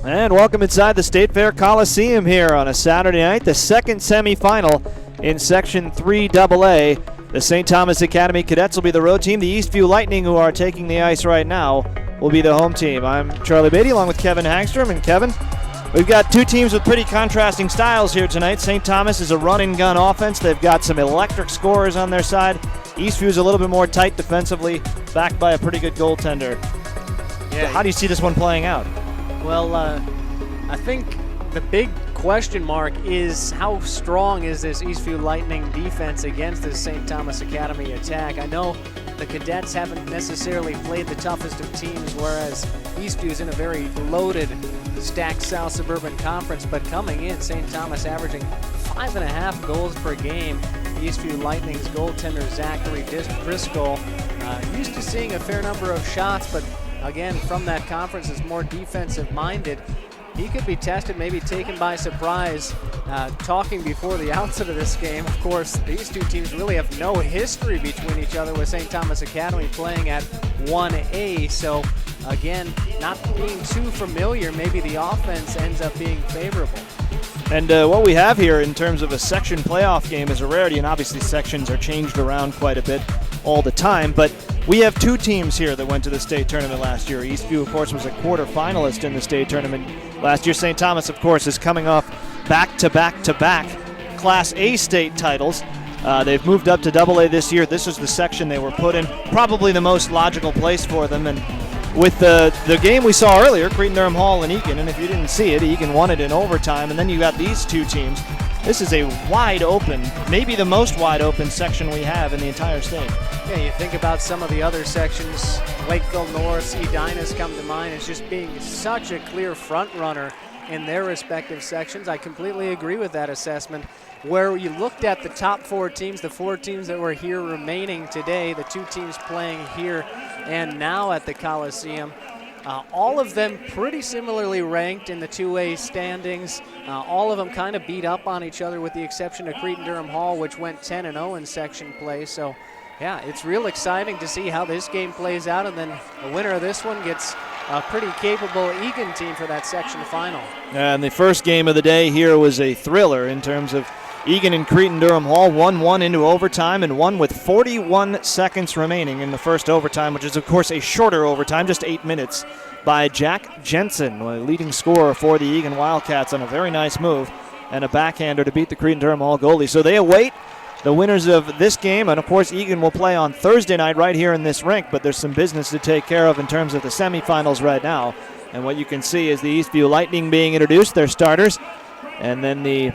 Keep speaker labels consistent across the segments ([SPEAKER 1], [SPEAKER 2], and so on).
[SPEAKER 1] And welcome inside the State Fair Coliseum here on a Saturday night, the second semifinal in Section 3AA. The St. Thomas Academy Cadets will be the road team. The Eastview Lightning, who are taking the ice right now, will be the home team. I'm Charlie Beatty along with Kevin Hagstrom. And Kevin, we've got two teams with pretty contrasting styles here tonight. St. Thomas is a run-and-gun offense. They've got some electric scorers on their side. Eastview's a little bit more tight defensively, backed by a pretty good goaltender. Yeah. How do you see this one playing out?
[SPEAKER 2] Well, I think the big question mark is how strong is this Eastview Lightning defense against this St. Thomas Academy attack? I know the Cadets haven't necessarily played the toughest of teams, whereas Eastview is in a very loaded, stacked South Suburban Conference, but coming in, St. Thomas averaging 5.5 goals per game. Eastview Lightning's goaltender Zachary Driscoll used to seeing a fair number of shots, but again, from that conference is more defensive minded. He could be tested, maybe taken by surprise. Talking before the outset of this game, of course, these two teams really have no history between each other, with St. Thomas Academy playing at 1A. So again, not being too familiar, maybe the offense ends up being favorable.
[SPEAKER 1] And what we have here in terms of a section playoff game is a rarity, and obviously sections are changed around quite a bit all the time, but we have two teams here that went to the state tournament last year. Eastview, of course, was a quarterfinalist in the state tournament last year. St. Thomas, of course, is coming off back-to-back-to-back Class A state titles. They've moved up to AA this year. This is the section they were put in, probably the most logical place for them. And with the game we saw earlier, Cretin-Durham Hall and Egan, and if you didn't see it, Egan won it in overtime, and then you got these two teams. This is a wide open, maybe the most wide open section we have in the entire state.
[SPEAKER 2] Yeah, you think about some of the other sections, Lakeville North, Edina's come to mind as just being such a clear front runner in their respective sections. I completely agree with that assessment. Where you looked at the top four teams, the four teams that were here remaining today, the two teams playing here and now at the Coliseum, all of them pretty similarly ranked in the 2A standings. All of them kind of beat up on each other with the exception of Cretin-Durham Hall, which went 10-0 in section play. So, yeah, it's real exciting to see how this game plays out, and then the winner of this one gets a pretty capable Egan team for that section final.
[SPEAKER 1] And the first game of the day here was a thriller in terms of Egan and Cretin-Durham Hall 1-1 into overtime, and won with 41 seconds remaining in the first overtime, which is, of course, a shorter overtime, just 8 minutes, by Jack Jensen, a leading scorer for the Egan Wildcats, on a very nice move and a backhander to beat the Cretin-Durham Hall goalie. So they await the winners of this game, and, of course, Egan will play on Thursday night right here in this rink, but there's some business to take care of in terms of the semifinals right now. And what you can see is the Eastview Lightning being introduced, their starters, and then the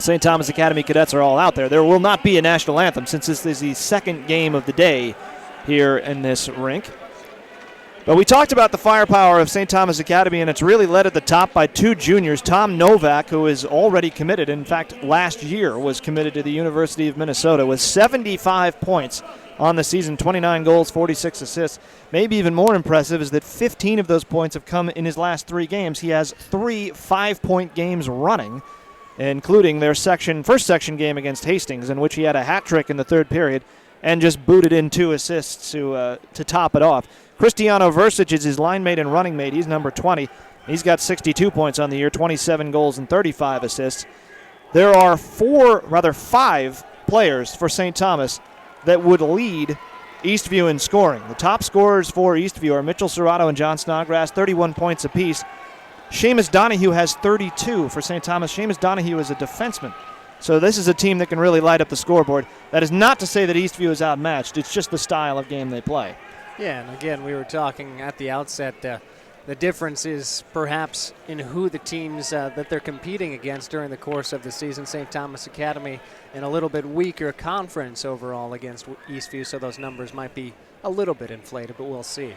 [SPEAKER 1] St. Thomas Academy Cadets are all out there. There will not be a national anthem since this is the second game of the day here in this rink. But we talked about the firepower of St. Thomas Academy, and it's really led at the top by two juniors. Tom Novak, who is already committed, in fact, last year was committed to the University of Minnesota with 75 points on the season, 29 goals, 46 assists. Maybe even more impressive is that 15 of those points have come in his last 3 games. He has 3 5-point games running, including their first section game against Hastings, in which he had a hat trick in the third period and just booted in 2 assists to top it off. Cristiano Versic is his line mate and running mate. He's number 20. He's got 62 points on the year, 27 goals and 35 assists. There are 5 players for St. Thomas that would lead Eastview in scoring. The top scorers for Eastview are Mitchell Serrato and John Snodgrass, 31 points apiece. Seamus Donahue has 32 for St. Thomas. Seamus Donahue is a defenseman. So this is a team that can really light up the scoreboard. That is not to say that Eastview is outmatched. It's just the style of game they play.
[SPEAKER 2] Yeah, and again, we were talking at the outset, the difference is perhaps in who the teams that they're competing against during the course of the season. St. Thomas Academy in a little bit weaker conference overall against Eastview, so those numbers might be a little bit inflated, but we'll see.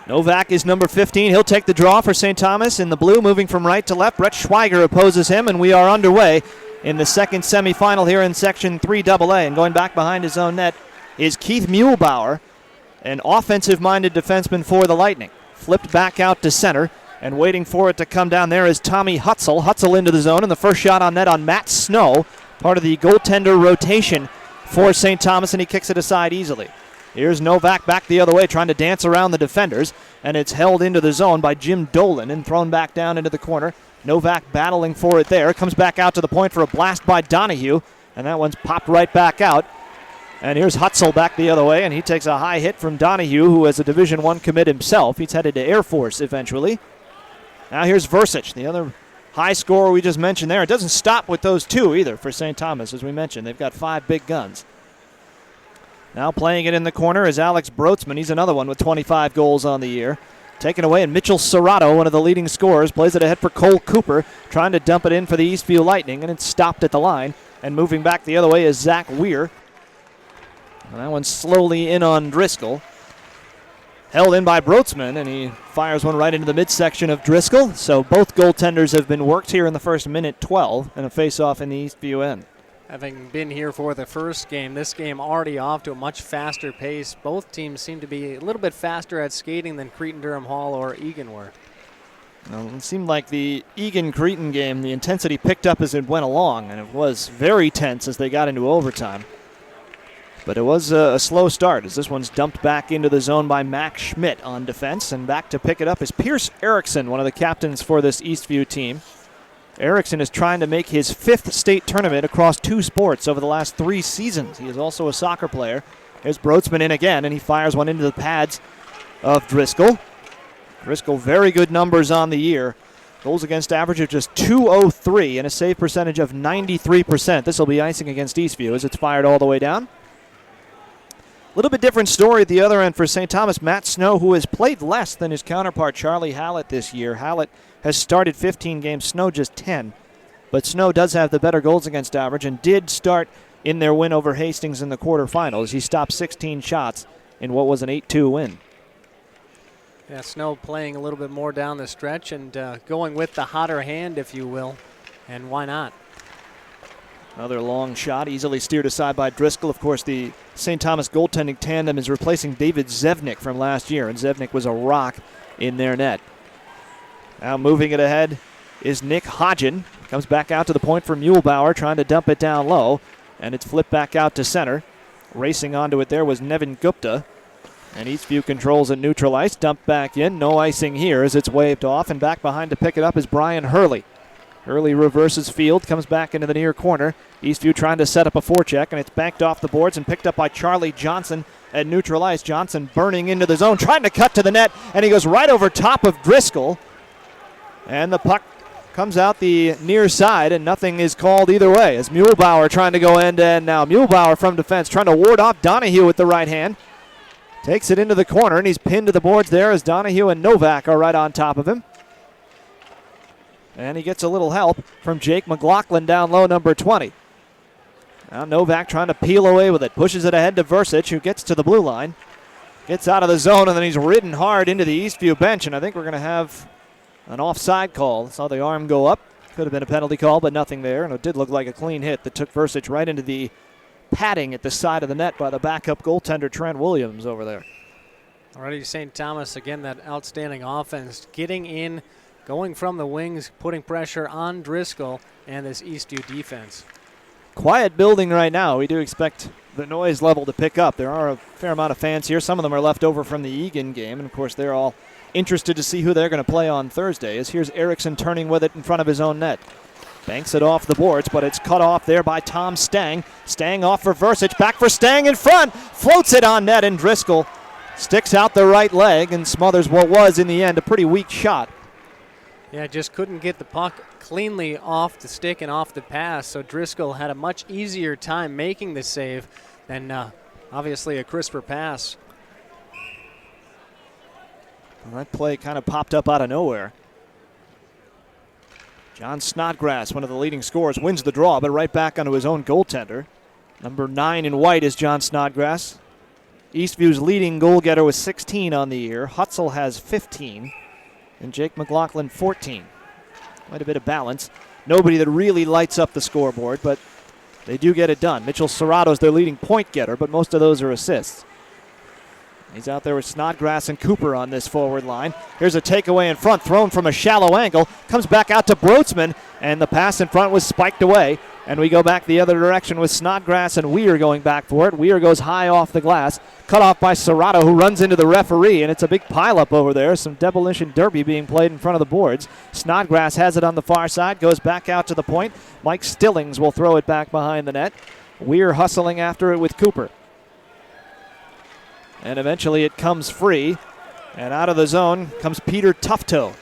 [SPEAKER 1] Novak is number 15. He'll take the draw for St. Thomas in the blue, moving from right to left. Brett Schweiger opposes him, and we are underway in the second semifinal here in Section 3AA. And going back behind his own net is Keith Muehlbauer, an offensive-minded defenseman for the Lightning. Flipped back out to center, and waiting for it to come down there is Tommy Hutzel. Hutzel into the zone, and the first shot on net on Matt Snow, part of the goaltender rotation for St. Thomas, and he kicks it aside easily. Here's Novak back the other way, trying to dance around the defenders, and it's held into the zone by Jim Dolan and thrown back down into the corner. Novak battling for it there. Comes back out to the point for a blast by Donahue, and that one's popped right back out. And here's Hutzel back the other way, and he takes a high hit from Donahue, who is a Division I commit himself. He's headed to Air Force eventually. Now here's Versich, the other high scorer we just mentioned there. It doesn't stop with those two either for St. Thomas, as we mentioned. They've got 5 big guns. Now playing it in the corner is Alex Brotzman. He's another one with 25 goals on the year. Taken away, and Mitchell Serrato, one of the leading scorers, plays it ahead for Cole Cooper, trying to dump it in for the Eastview Lightning, and it's stopped at the line. And moving back the other way is Zach Weir. And that one's slowly in on Driscoll. Held in by Brotzman, and he fires one right into the midsection of Driscoll. So both goaltenders have been worked here in the first minute 12, and a face-off in the Eastview end.
[SPEAKER 2] Having been here for the first game, this game already off to a much faster pace. Both teams seem to be a little bit faster at skating than Cretin-Durham Hall or Egan were.
[SPEAKER 1] Well, it seemed like the Egan-Cretin game, the intensity picked up as it went along, and it was very tense as they got into overtime. But it was a slow start as this one's dumped back into the zone by Max Schmidt on defense, and back to pick it up is Pierce Erickson, one of the captains for this Eastview team. Erickson is trying to make his 5th state tournament across 2 sports over the last 3 seasons. He is also a soccer player. Here's Brotzman in again, and he fires one into the pads of Driscoll. Driscoll, very good numbers on the year. Goals against average of just .203 and a save percentage of 93%. This will be icing against Eastview as it's fired all the way down. A little bit different story at the other end for St. Thomas. Matt Snow, who has played less than his counterpart Charlie Hallett this year. Hallett has started 15 games, Snow just 10. But Snow does have the better goals against average and did start in their win over Hastings in the quarterfinals. He stopped 16 shots in what was an 8-2 win.
[SPEAKER 2] Yeah, Snow playing a little bit more down the stretch and going with the hotter hand, if you will. And why not?
[SPEAKER 1] Another long shot, easily steered aside by Driscoll. Of course, the St. Thomas goaltending tandem is replacing David Zevnik from last year, and Zevnik was a rock in their net. Now moving it ahead is Nick Hodgen. Comes back out to the point for Muehlbauer, trying to dump it down low, and it's flipped back out to center. Racing onto it there was Nevin Gupta, and Eastview controls it neutral ice. Dumped back in, no icing here as it's waved off, and back behind to pick it up is Brian Hurley. Hurley reverses field, comes back into the near corner. Eastview trying to set up a forecheck, and it's banked off the boards and picked up by Charlie Johnson at neutral ice. Johnson burning into the zone, trying to cut to the net, and he goes right over top of Driscoll. And the puck comes out the near side, and nothing is called either way as Muehlbauer trying to go end-to-end now. Muehlbauer from defense trying to ward off Donahue with the right hand. Takes it into the corner, and he's pinned to the boards there as Donahue and Novak are right on top of him. And he gets a little help from Jake McLaughlin down low, number 20. Now Novak trying to peel away with it. Pushes it ahead to Versich, who gets to the blue line. Gets out of the zone, and then he's ridden hard into the Eastview bench, and I think we're going to have an offside call. Saw the arm go up. Could have been a penalty call, but nothing there, and it did look like a clean hit that took Versich right into the padding at the side of the net by the backup goaltender Trent Williams over there.
[SPEAKER 2] Already St. Thomas, again, that outstanding offense, getting in, going from the wings, putting pressure on Driscoll and this Eastview defense.
[SPEAKER 1] Quiet building right now. We do expect the noise level to pick up. There are a fair amount of fans here. Some of them are left over from the Egan game, and of course they're all interested to see who they're going to play on Thursday. As here's Erickson turning with it in front of his own net. Banks it off the boards, but it's cut off there by Tom Stang. Stang off for Versich, back for Stang in front, floats it on net, and Driscoll sticks out the right leg and smothers what was, in the end, a pretty weak shot.
[SPEAKER 2] Yeah, just couldn't get the puck cleanly off the stick and off the pass, so Driscoll had a much easier time making the save than obviously a crisper pass.
[SPEAKER 1] Well, that play kind of popped up out of nowhere. John Snodgrass, one of the leading scorers, wins the draw, but right back onto his own goaltender. Number 9 in white is John Snodgrass. Eastview's leading goal getter with 16 on the year. Hutzel has 15. And Jake McLaughlin 14. Quite a bit of balance. Nobody that really lights up the scoreboard, but they do get it done. Mitchell Serrato's their leading point getter, but most of those are assists. He's out there with Snodgrass and Cooper on this forward line. Here's a takeaway in front, thrown from a shallow angle. Comes back out to Brotzman, and the pass in front was spiked away. And we go back the other direction with Snodgrass and Weir going back for it. Weir goes high off the glass. Cut off by Serrato, who runs into the referee, and it's a big pileup over there. Some demolition derby being played in front of the boards. Snodgrass has it on the far side, goes back out to the point. Mike Stillings will throw it back behind the net. Weir hustling after it with Cooper. And eventually it comes free. And out of the zone comes Peter Tufto.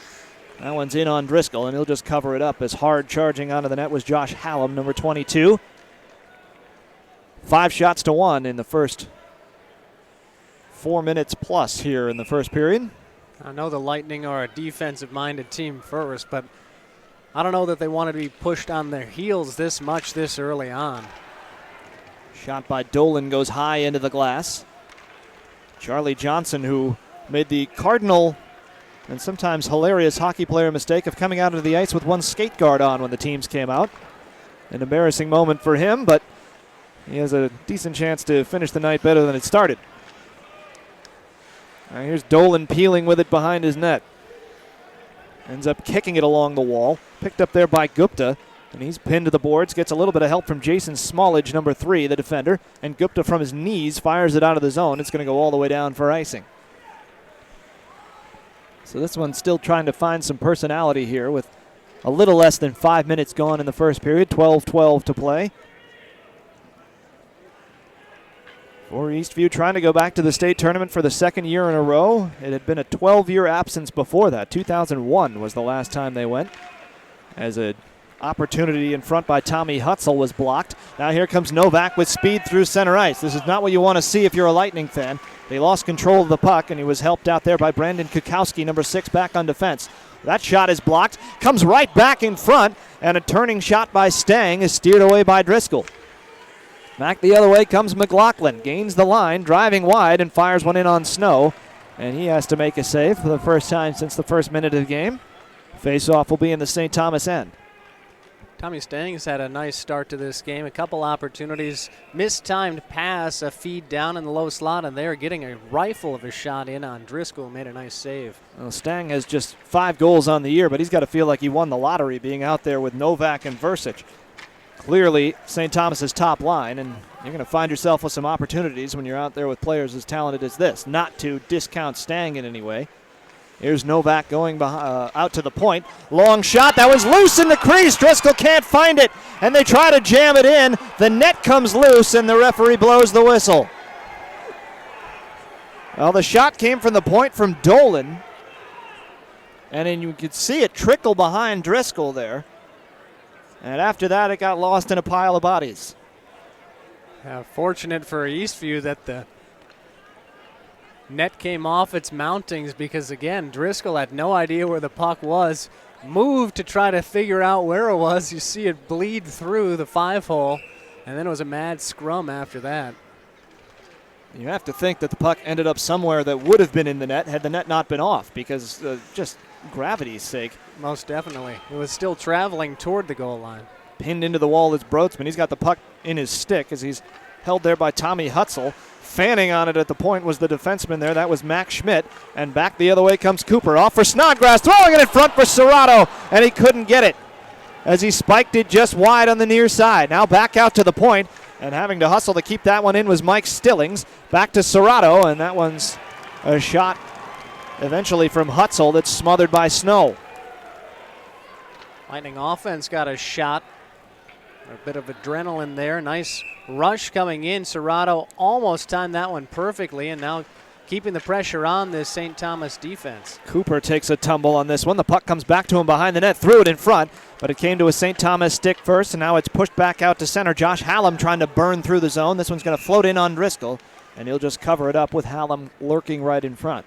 [SPEAKER 1] That one's in on Driscoll, and he'll just cover it up as hard charging onto the net was Josh Hallam, number 22. 5 shots to 1 in the first 4 minutes plus here in the first period.
[SPEAKER 2] I know the Lightning are a defensive-minded team first, but I don't know that they want to be pushed on their heels this much this early on.
[SPEAKER 1] Shot by Dolan goes high into the glass. Charlie Johnson, who made the cardinal and sometimes hilarious hockey player mistake of coming out into the ice with one skate guard on when the teams came out. An embarrassing moment for him, but he has a decent chance to finish the night better than it started. Now here's Dolan peeling with it behind his net. Ends up kicking it along the wall. Picked up there by Gupta, and he's pinned to the boards. Gets a little bit of help from Jason Smallage, number 3, the defender. And Gupta from his knees fires it out of the zone. It's going to go all the way down for icing. So this one's still trying to find some personality here with a little less than 5 minutes gone in the first period. 12-12 to play. For Eastview, trying to go back to the state tournament for the second year in a row. It had been a 12-year absence before that. 2001 was the last time they went, as an opportunity in front by Tommy Hutzel was blocked. Now here comes Novak with speed through center ice. This is not what you want to see if you're a Lightning fan. They lost control of the puck, and he was helped out there by Brandon Kukowski, number 6, back on defense. That shot is blocked, comes right back in front, and a turning shot by Stang is steered away by Driscoll. Back the other way comes McLaughlin, gains the line, driving wide, and fires one in on Snow, and he has to make a save for the first time since the first minute of the game. Face-off will be in the St. Thomas end.
[SPEAKER 2] Tommy Stang's had a nice start to this game. A couple opportunities, mistimed pass, a feed down in the low slot, and they're getting a rifle of a shot in on Driscoll. Made a nice save.
[SPEAKER 1] Well, Stang has just 5 goals on the year, but he's got to feel like he won the lottery being out there with Novak and Versich. Clearly St. Thomas's top line, and you're going to find yourself with some opportunities when you're out there with players as talented as this. Not to discount Stang in any way. Here's Novak going out to the point. Long shot. That was loose in the crease. Driscoll can't find it, and they try to jam it in. The net comes loose, and the referee blows the whistle. Well, the shot came from the point from Dolan, and then you could see it trickle behind Driscoll there. And after that, it got lost in a pile of bodies.
[SPEAKER 2] Fortunate for Eastview that the net came off its mountings because, again, Driscoll had no idea where the puck was. Moved to try to figure out where it was. You see it bleed through the 5-hole, and then it was a mad scrum after that.
[SPEAKER 1] You have to think that the puck ended up somewhere that would have been in the net had the net not been off, because just gravity's sake.
[SPEAKER 2] Most definitely. It was still traveling toward the goal line.
[SPEAKER 1] Pinned into the wall is Broadsman. He's got the puck in his stick as he's held there by Tommy Hutzel. Fanning on it at the point was the defenseman there. That was Max Schmidt. And back the other way comes Cooper. Off for Snodgrass. Throwing it in front for Serrato. And he couldn't get it as he spiked it just wide on the near side. Now back out to the point. And having to hustle to keep that one in was Mike Stillings. Back to Serrato. And that one's a shot eventually from Hutzel that's smothered by Snow.
[SPEAKER 2] Lightning offense got a shot. A bit of adrenaline there. Nice rush coming in. Serrato almost timed that one perfectly, and now keeping the pressure on this St. Thomas defense.
[SPEAKER 1] Cooper takes a tumble on this one. The puck comes back to him behind the net, threw it in front, but it came to a St. Thomas stick first, and now it's pushed back out to center. Josh Hallam trying to burn through the zone. This one's going to float in on Driscoll, and he'll just cover it up with Hallam lurking right in front.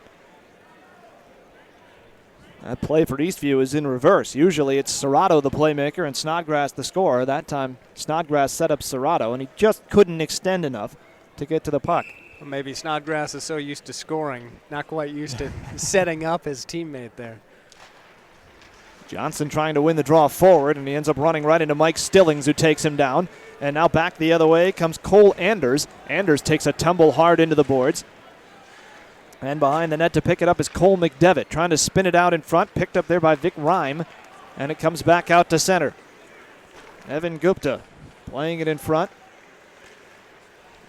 [SPEAKER 1] That play for Eastview is in reverse. Usually it's Serrato the playmaker and Snodgrass the scorer. That time Snodgrass set up Serrato, and he just couldn't extend enough to get to the puck.
[SPEAKER 2] Well, maybe Snodgrass is so used to scoring, not quite used to setting up his teammate there.
[SPEAKER 1] Johnson trying to win the draw forward, and he ends up running right into Mike Stillings, who takes him down. And now back the other way comes Cole Anders. Anders takes a tumble hard into the boards. And behind the net to pick it up is Cole McDevitt, trying to spin it out in front, picked up there by Vic Rhyme, and it comes back out to center. Evan Gupta Playing it in front.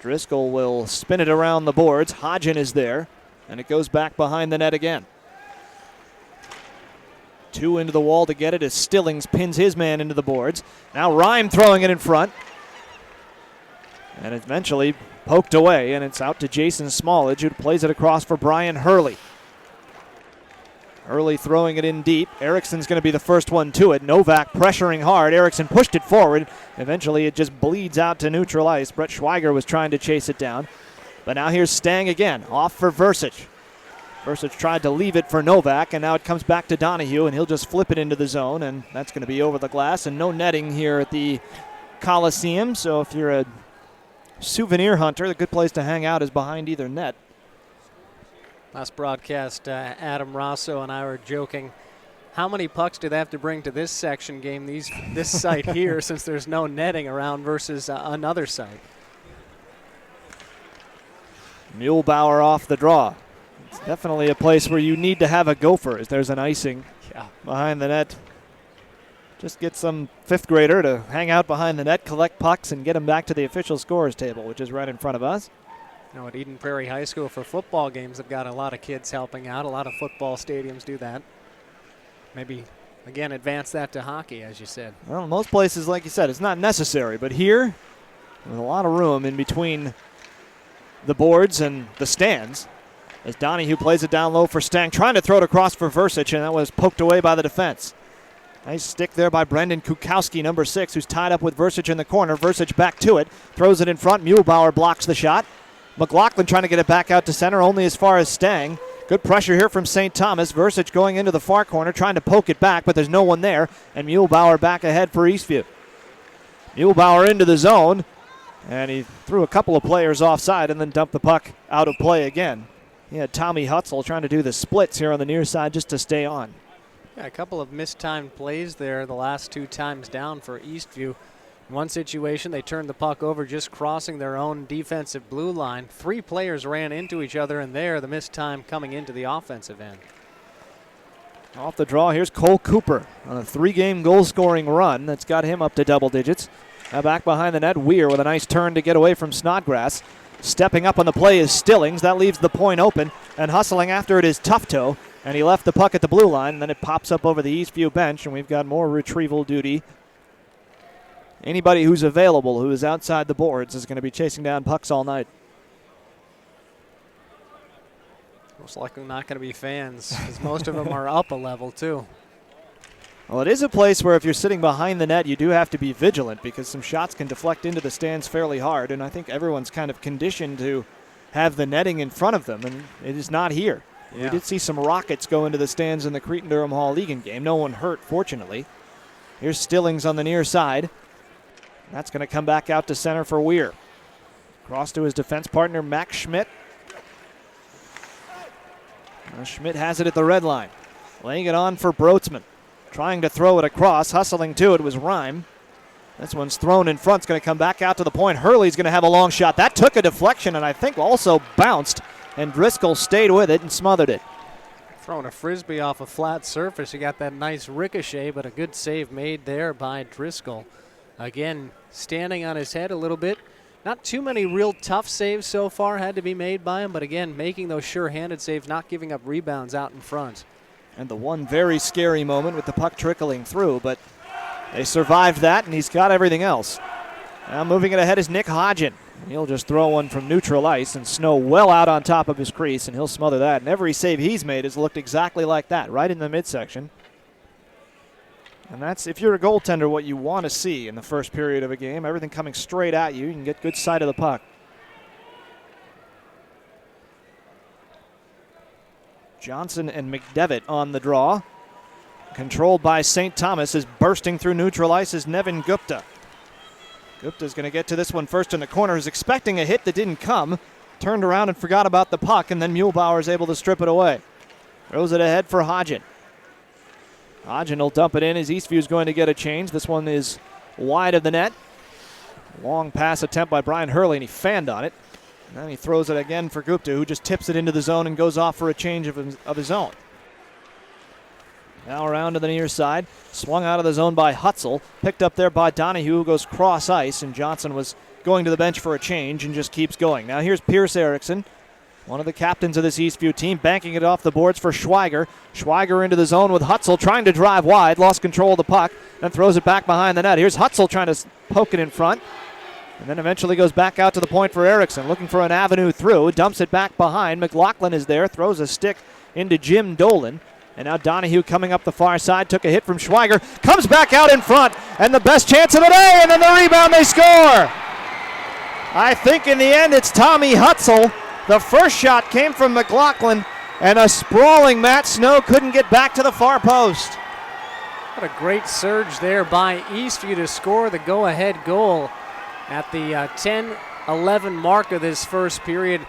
[SPEAKER 1] Driscoll will spin it around the boards. Hodgen is there, and it goes back behind the net again. 2 into the wall to get it as Stillings pins his man into the boards. Now Rhyme throwing it in front. And eventually poked away, and it's out to Jason Smallage, who plays it across for Brian Hurley. Hurley throwing it in deep. Erickson's going to be the first one to it. Novak pressuring hard. Erickson pushed it forward. Eventually it just bleeds out to neutral ice. Brett Schweiger was trying to chase it down. But now here's Stang again, off for Versich. Versich tried to leave it for Novak, and now it comes back to Donahue, and he'll just flip it into the zone, and that's going to be over the glass. And no netting here at the Coliseum, so if you're a souvenir hunter, the good place to hang out is behind either net.
[SPEAKER 2] Last broadcast, Adam Rosso and I were joking, how many pucks do they have to bring to this section game, this site here, since there's no netting around versus another site?
[SPEAKER 1] Muehlbauer off the draw. It's definitely a place where you need to have a gopher as there's an icing behind the net. Just get some fifth grader to hang out behind the net, collect pucks, and get them back to the official scorers table, which is right in front of us.
[SPEAKER 2] You know, at Eden Prairie High School for football games, they've got a lot of kids helping out. A lot of football stadiums do that. Maybe, again, advance that to hockey, as you said.
[SPEAKER 1] Well, most places, like you said, it's not necessary. But here, with a lot of room in between the boards and the stands, as Donahue plays it down low for Stang, trying to throw it across for Versich, and that was poked away by the defense. Nice stick there by Brendan Kukowski, number 6, who's tied up with Versich in the corner. Versich back to it, throws it in front. Muehlbauer blocks the shot. McLaughlin trying to get it back out to center, only as far as Stang. Good pressure here from St. Thomas. Versich going into the far corner, trying to poke it back, but there's no one there. And Muehlbauer back ahead for Eastview. Muehlbauer into the zone, and he threw a couple of players offside and then dumped the puck out of play again. He had Tommy Hutzel trying to do the splits here on the near side just to stay on.
[SPEAKER 2] Yeah, a couple of mistimed plays there the last 2 times down for Eastview. In one situation, they turned the puck over just crossing their own defensive blue line. 3 players ran into each other, and there the missed time coming into the offensive end.
[SPEAKER 1] Off the draw, here's Cole Cooper on a 3-game goal-scoring run that's got him up to double digits. Now back behind the net, Weir with a nice turn to get away from Snodgrass. Stepping up on the play is Stillings. That leaves the point open, and hustling after it is Tufto, and he left the puck at the blue line, and then it pops up over the Eastview bench, and we've got more retrieval duty. Anybody who's available who is outside the boards is going to be chasing down pucks all night.
[SPEAKER 2] Most likely not going to be fans, because most of them are up a level, too.
[SPEAKER 1] Well, it is a place where if you're sitting behind the net, you do have to be vigilant because some shots can deflect into the stands fairly hard, and I think everyone's kind of conditioned to have the netting in front of them, and it is not here. Yeah. We did see some rockets go into the stands in the Cretin-Durham Hall League game. No one hurt, fortunately. Here's Stillings on the near side. That's going to come back out to center for Weir. Cross to his defense partner, Max Schmidt. Schmidt has it at the red line. Laying it on for Brotzman. Trying to throw it across. Hustling to it was Rhyme. This one's thrown in front. It's going to come back out to the point. Hurley's going to have a long shot. That took a deflection and I think also bounced. And Driscoll stayed with it and smothered it.
[SPEAKER 2] Throwing a frisbee off a flat surface. You got that nice ricochet, but a good save made there by Driscoll. Again, standing on his head a little bit. Not too many real tough saves so far had to be made by him, but again, making those sure-handed saves, not giving up rebounds out in front.
[SPEAKER 1] And the one very scary moment with the puck trickling through, but they survived that, and he's got everything else. Now moving it ahead is Nick Hodgen. He'll just throw one from neutral ice, and Snow well out on top of his crease, and he'll smother that. And every save he's made has looked exactly like that, right in the midsection. And that's, if you're a goaltender, what you want to see in the first period of a game. Everything coming straight at you. You can get good sight of the puck. Johnson and McDevitt on the draw. Controlled by St. Thomas, is bursting through neutral ice is Nevin Gupta. Gupta's going to get to this one first in the corner. Is expecting a hit that didn't come. Turned around and forgot about the puck, and then Muehlbauer is able to strip it away. Throws it ahead for Hodgen. Hodgen will dump it in as Eastview's going to get a change. This one is wide of the net. Long pass attempt by Brian Hurley, and he fanned on it. And then he throws it again for Gupta, who just tips it into the zone and goes off for a change of his own. Now around to the near side. Swung out of the zone by Hutzel. Picked up there by Donahue, who goes cross ice, and Johnson was going to the bench for a change and just keeps going. Now here's Pierce Erickson, one of the captains of this Eastview team, banking it off the boards for Schweiger. Schweiger into the zone with Hutzel, trying to drive wide, lost control of the puck, then throws it back behind the net. Here's Hutzel trying to poke it in front, and then eventually goes back out to the point for Erickson, looking for an avenue through, dumps it back behind. McLaughlin is there, throws a stick into Jim Dolan. And now Donahue coming up the far side, took a hit from Schweiger, comes back out in front, and the best chance of the day, and then the rebound, they score! I think in the end it's Tommy Hutzel. The first shot came from McLaughlin, and a sprawling Matt Snow couldn't get back to the far post.
[SPEAKER 2] What a great surge there by Eastview to score the go-ahead goal at the 10-11 mark of this first period.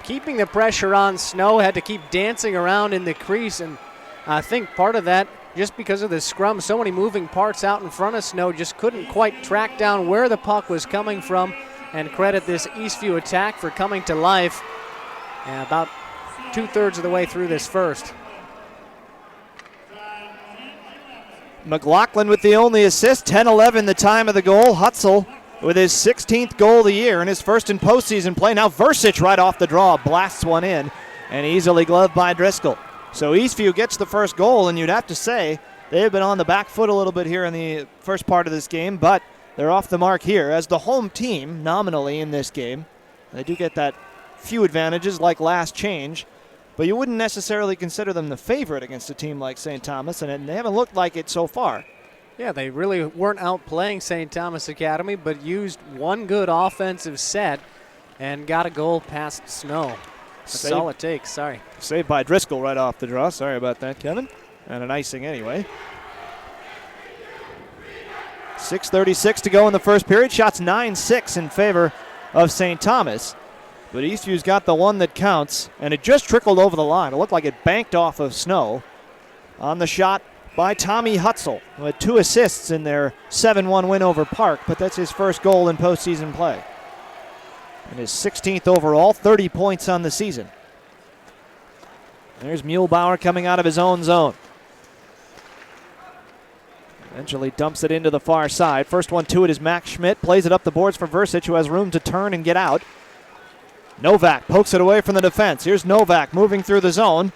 [SPEAKER 2] Keeping the pressure on, Snow had to keep dancing around in the crease, and I think part of that, just because of the scrum, so many moving parts out in front of Snow, just couldn't quite track down where the puck was coming from, and credit this Eastview attack for coming to life about 2/3 of the way through this first.
[SPEAKER 1] McLaughlin with the only assist, 10-11 the time of the goal. Hutzel with his 16th goal of the year and his first in postseason play. Now Versich right off the draw, blasts one in, and easily gloved by Driscoll. So Eastview gets the first goal, and you'd have to say they've been on the back foot a little bit here in the first part of this game, but they're off the mark here as the home team nominally in this game. They do get that few advantages like last change, but you wouldn't necessarily consider them the favorite against a team like St. Thomas, and they haven't looked like it so far.
[SPEAKER 2] Yeah, they really weren't outplaying St. Thomas Academy, but used one good offensive set and got a goal past Snow. That's all it takes, sorry.
[SPEAKER 1] Saved by Driscoll right off the draw. Sorry about that, Kevin. And an icing anyway. 6:36 to go in the first period. Shots 9-6 in favor of St. Thomas. But Eastview's got the one that counts, and it just trickled over the line. It looked like it banked off of Snow on the shot by Tommy Hutzel, who had 2 assists in their 7-1 win over Park, but that's his first goal in postseason play. And his 16th overall, 30 points on the season. There's Muehlbauer coming out of his own zone. Eventually dumps it into the far side. First one to it is Max Schmidt. Plays it up the boards for Versich, who has room to turn and get out. Novak pokes it away from the defense. Here's Novak moving through the zone.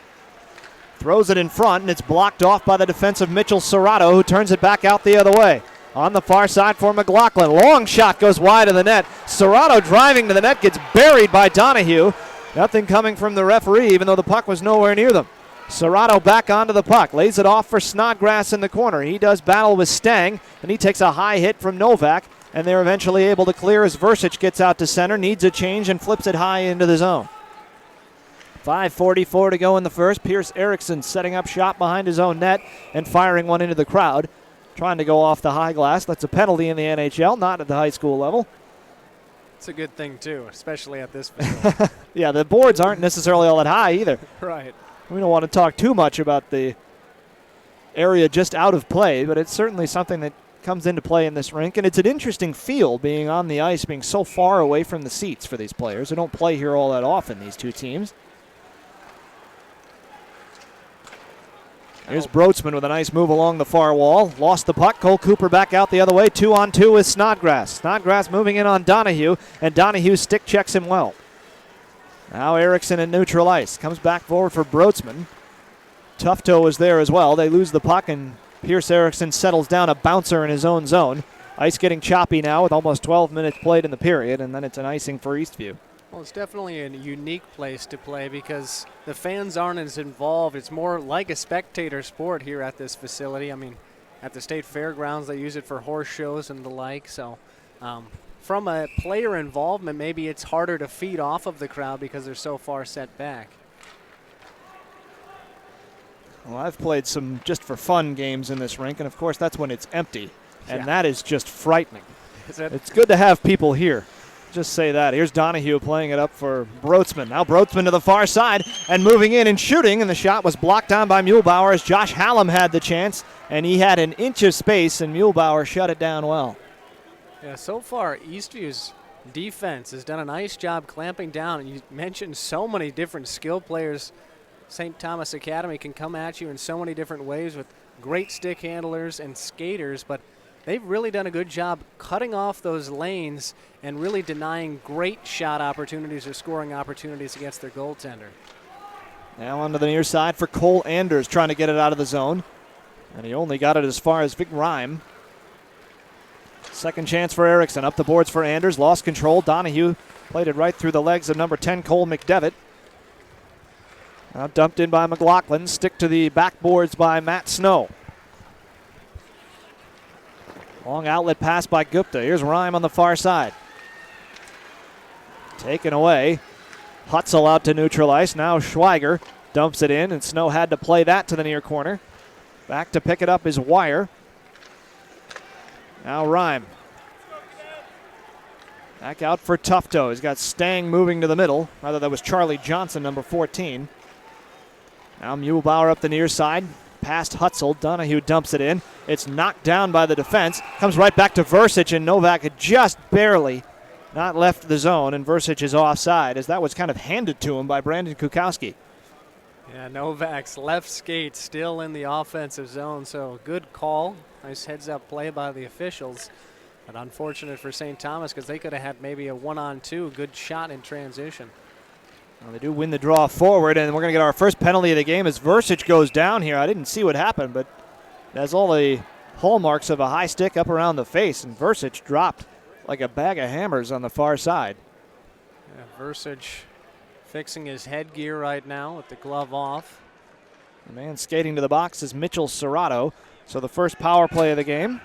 [SPEAKER 1] Throws it in front, and it's blocked off by the defensive Mitchell Serrato, who turns it back out the other way. On the far side for McLaughlin. Long shot goes wide of the net. Serrato driving to the net, gets buried by Donahue. Nothing coming from the referee, even though the puck was nowhere near them. Serrato back onto the puck. Lays it off for Snodgrass in the corner. He does battle with Stang, and he takes a high hit from Novak, and they're eventually able to clear as Versich gets out to center, needs a change, and flips it high into the zone. 5:44 to go in the first. Pierce Erickson setting up shot behind his own net and firing one into the crowd. Trying to go off the high glass. That's a penalty in the NHL, not at the high school level.
[SPEAKER 2] It's a good thing, too, especially at this facility.
[SPEAKER 1] Yeah, the boards aren't necessarily all that high either.
[SPEAKER 2] Right.
[SPEAKER 1] We don't want to talk too much about the area just out of play, but it's certainly something that comes into play in this rink. And it's an interesting feel being on the ice, being so far away from the seats for these players who don't play here all that often, these two teams. Here's Broadsman with a nice move along the far wall. Lost the puck. Cole Cooper back out the other way. 2-on-2 with Snodgrass. Snodgrass moving in on Donahue, and Donahue stick checks him well. Now Erickson in neutral ice. Comes back forward for Broadsman. Tufto is there as well. They lose the puck, and Pierce Erickson settles down a bouncer in his own zone. Ice getting choppy now with almost 12 minutes played in the period, and then it's an icing for Eastview.
[SPEAKER 2] Well, it's definitely a unique place to play because the fans aren't as involved. It's more like a spectator sport here at this facility. I mean, at the state fairgrounds, they use it for horse shows and the like. So from a player involvement, maybe it's harder to feed off of the crowd because they're so far set back.
[SPEAKER 1] Well, I've played some just for fun games in this rink, and of course that's when it's empty, and that is just frightening. It's good to have people here. Just say that. Here's Donahue playing it up for Broadsman. Now Broadsman to the far side and moving in and shooting, and the shot was blocked down by Muehlbauer as Josh Hallam had the chance, and he had an inch of space, and Muehlbauer shut it down well.
[SPEAKER 2] Yeah, so far Eastview's defense has done a nice job clamping down. You mentioned so many different skill players St. Thomas Academy can come at you in so many different ways with great stick handlers and skaters, but they've really done a good job cutting off those lanes and really denying great shot opportunities or scoring opportunities against their goaltender.
[SPEAKER 1] Now onto the near side for Cole Anders, trying to get it out of the zone. And he only got it as far as Vic Rhyme. Second chance for Erickson. Up the boards for Anders. Lost control. Donahue played it right through the legs of number 10, Cole McDevitt. Now dumped in by McLaughlin. Stick to the backboards by Matt Snow. Long outlet pass by Gupta. Here's Rhyme on the far side. Taken away. Hutzel out to neutral ice. Now Schweiger dumps it in, and Snow had to play that to the near corner. Back to pick it up is Wire. Now Rhyme. Back out for Tufto. He's got Stang moving to the middle. Rather, that was Charlie Johnson, number 14. Now Muehlbauer up the near side. Past Hutzel. Donahue dumps it in. It's knocked down by the defense. Comes right back to Versich, and Novak had just barely not left the zone, and Versich is offside, as that was kind of handed to him by Brandon Kukowski.
[SPEAKER 2] Yeah, Novak's left skate still in the offensive zone, so good call. Nice heads-up play by the officials. But unfortunate for St. Thomas, because they could have had maybe a 1-on-2 good shot in transition.
[SPEAKER 1] Well, they do win the draw forward, and we're going to get our first penalty of the game as Versich goes down here. I didn't see what happened, but it has all the hallmarks of a high stick up around the face, and Versich dropped like a bag of hammers on the far side.
[SPEAKER 2] Yeah, Versich fixing his headgear right now with the glove off.
[SPEAKER 1] The man skating to the box is Mitchell Serrato. So the first power play of the game.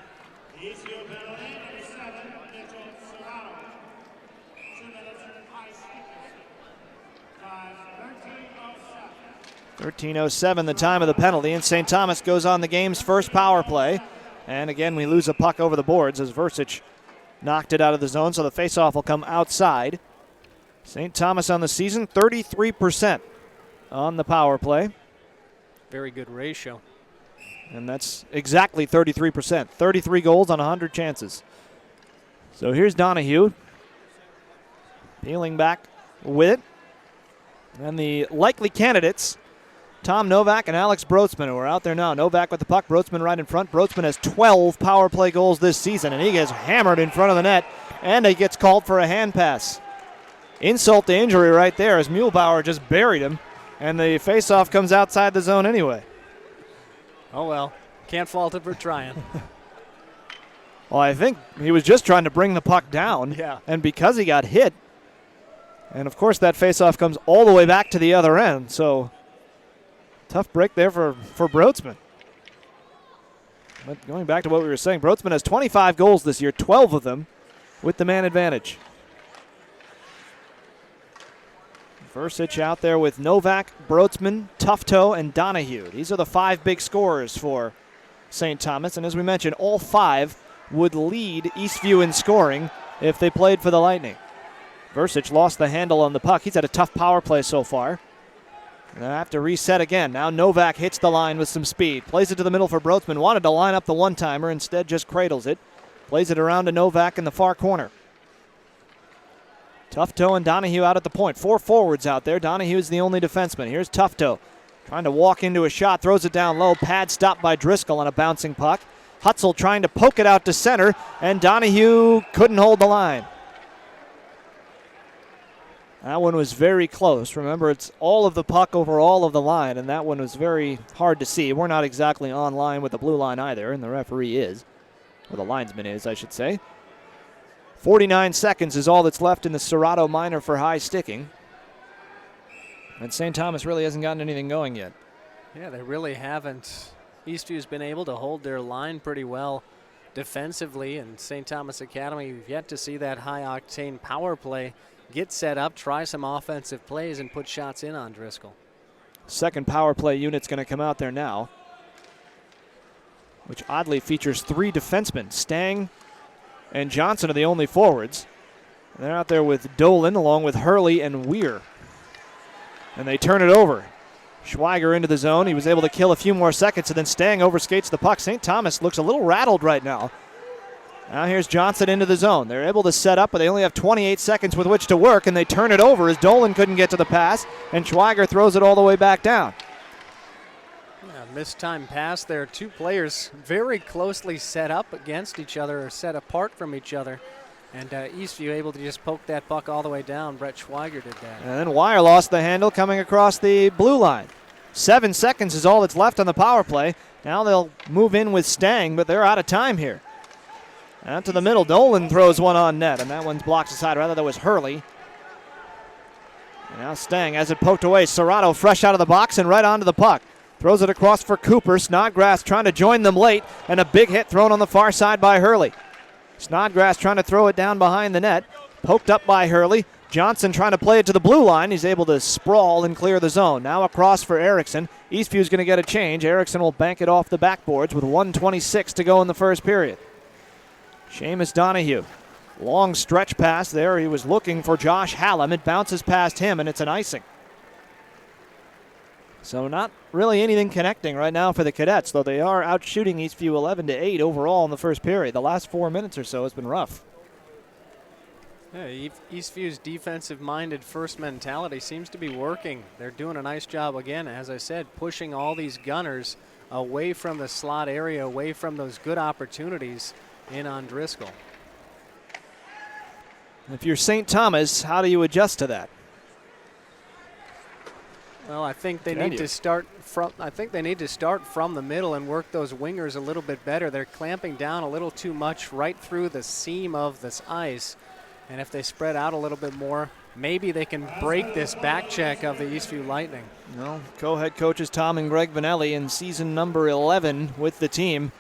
[SPEAKER 1] 13:07 the time of the penalty, and St. Thomas goes on the game's first power play. And again, we lose a puck over the boards as Versich knocked it out of the zone, so the faceoff will come outside. St. Thomas on the season, 33% on the power play.
[SPEAKER 2] Very good ratio.
[SPEAKER 1] And that's exactly 33%. 33 goals on 100 chances. So here's Donahue. Peeling back with it. And the likely candidates, Tom Novak and Alex Brotsman, who are out there now. Novak with the puck, Brotsman right in front. Brotsman has 12 power play goals this season, and he gets hammered in front of the net, and he gets called for a hand pass. Insult to injury right there as Muehlbauer just buried him, and the faceoff comes outside the zone anyway.
[SPEAKER 2] Oh well, can't fault him for trying.
[SPEAKER 1] Well, I think he was just trying to bring the puck down,
[SPEAKER 2] Yeah.
[SPEAKER 1] And because he got hit, and of course that faceoff comes all the way back to the other end, so tough break there for Brotsman. But going back to what we were saying, Brotsman has 25 goals this year, 12 of them with the man advantage. Versich out there with Novak, Brotsman, Tufto, and Donahue. These are the 5 big scorers for St. Thomas, and as we mentioned, all 5 would lead Eastview in scoring if they played for the Lightning. Versich lost the handle on the puck. He's had a tough power play so far. And I have to reset again. Now Novak hits the line with some speed. Plays it to the middle for Brotsman. Wanted to line up the one-timer. Instead just cradles it. Plays it around to Novak in the far corner. Tufto and Donahue out at the point. 4 forwards out there. Donahue's the only defenseman. Here's Tufto trying to walk into a shot. Throws it down low. Pad stopped by Driscoll on a bouncing puck. Hutzel trying to poke it out to center. And Donahue couldn't hold the line. That one was very close. Remember, it's all of the puck over all of the line, and that one was very hard to see. We're not exactly on line with the blue line either, and the referee is. Or the linesman is, I should say. 49 seconds is all that's left in the Serrato minor for high sticking. And St. Thomas really hasn't gotten anything going yet.
[SPEAKER 2] Yeah, they really haven't. Eastview's been able to hold their line pretty well defensively, and St. Thomas Academy, you've yet to see that high-octane power play get set up, try some offensive plays, and put shots in on Driscoll.
[SPEAKER 1] Second power play unit's going to come out there now, which oddly features 3 defensemen. Stang and Johnson are the only forwards. And they're out there with Dolan along with Hurley and Weir. And they turn it over. Schweiger into the zone. He was able to kill a few more seconds, and then Stang overskates the puck. St. Thomas looks a little rattled right now Now here's Johnson into the zone. They're able to set up, but they only have 28 seconds with which to work, and they turn it over as Dolan couldn't get to the pass, and Schweiger throws it all the way back down.
[SPEAKER 2] Yeah, mistimed pass there. Two players very closely set up against each other or set apart from each other. And Eastview able to just poke that puck all the way down. Brett Schweiger did that.
[SPEAKER 1] And then Wire lost the handle coming across the blue line. 7 seconds is all that's left on the power play. Now they'll move in with Stang, but they're out of time here. Out to the middle, Dolan throws one on net, and that one's blocked aside. Rather, that was Hurley. And now Stang has it poked away. Serrato fresh out of the box and right onto the puck. Throws it across for Cooper. Snodgrass trying to join them late, and a big hit thrown on the far side by Hurley. Snodgrass trying to throw it down behind the net. Poked up by Hurley. Johnson trying to play it to the blue line. He's able to sprawl and clear the zone. Now across for Erickson. Eastview's going to get a change. Erickson will bank it off the backboards with 1:26 to go in the first period. Seamus Donahue. Long stretch pass there. He was looking for Josh Hallam. It bounces past him, and it's an icing. So not really anything connecting right now for the Cadets, though they are out shooting Eastview 11-8 overall in the first period. The last 4 minutes or so has been rough.
[SPEAKER 2] Yeah, Eastview's defensive-minded first mentality seems to be working. They're doing a nice job again, as I said, pushing all these gunners away from the slot area, away from those good opportunities in on Driscoll.
[SPEAKER 1] If you're St. Thomas, how do you adjust to that?
[SPEAKER 2] Well, I think they need to start from. I think they need to start from the middle and work those wingers a little bit better. They're clamping down a little too much right through the seam of this ice, and if they spread out a little bit more, maybe they can break this back check of the Eastview Lightning.
[SPEAKER 1] Well, co-head coaches Tom and Greg Vanelli in season number 11 with the team.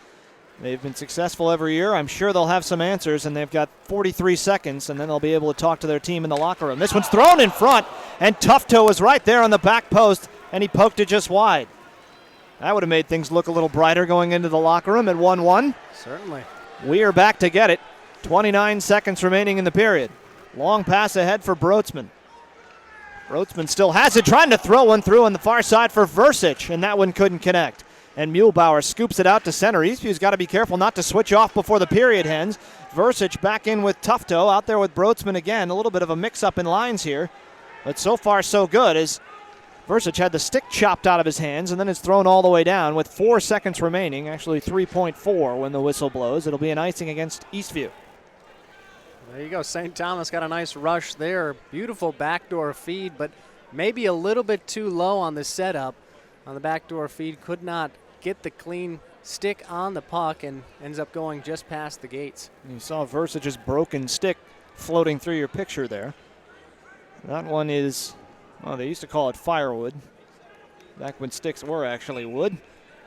[SPEAKER 1] They've been successful every year. I'm sure they'll have some answers, and they've got 43 seconds, and then they'll be able to talk to their team in the locker room. This one's thrown in front, and Tufto was right there on the back post, and he poked it just wide. That would have made things look a little brighter going into the locker room at 1-1.
[SPEAKER 2] Certainly.
[SPEAKER 1] We are back to get it. 29 seconds remaining in the period. Long pass ahead for Broadsman. Broadsman still has it, trying to throw one through on the far side for Versich, and that one couldn't connect. And Muehlbauer scoops it out to center. Eastview's got to be careful not to switch off before the period ends. Versich back in with Tufto, out there with Broadsman again. A little bit of a mix-up in lines here. But so far so good as Versich had the stick chopped out of his hands and then it's thrown all the way down with 4 seconds remaining, actually 3.4 when the whistle blows. It'll be an icing against Eastview.
[SPEAKER 2] There you go. St. Thomas got a nice rush there. Beautiful backdoor feed, but maybe a little bit too low on the setup. On the backdoor feed, could not get the clean stick on the puck and ends up going just past the gates.
[SPEAKER 1] You saw Versich's broken stick floating through your picture there. That one is, well, they used to call it firewood back when sticks were actually wood.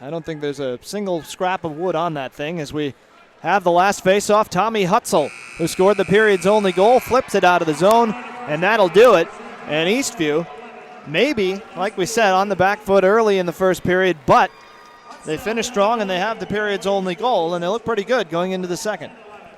[SPEAKER 1] I don't think there's a single scrap of wood on that thing as we have the last faceoff. Tommy Hutzel, who scored the period's only goal, flips it out of the zone, and that'll do it. And Eastview, maybe, like we said, on the back foot early in the first period, but they finish strong and they have the period's only goal, and they look pretty good going into the second.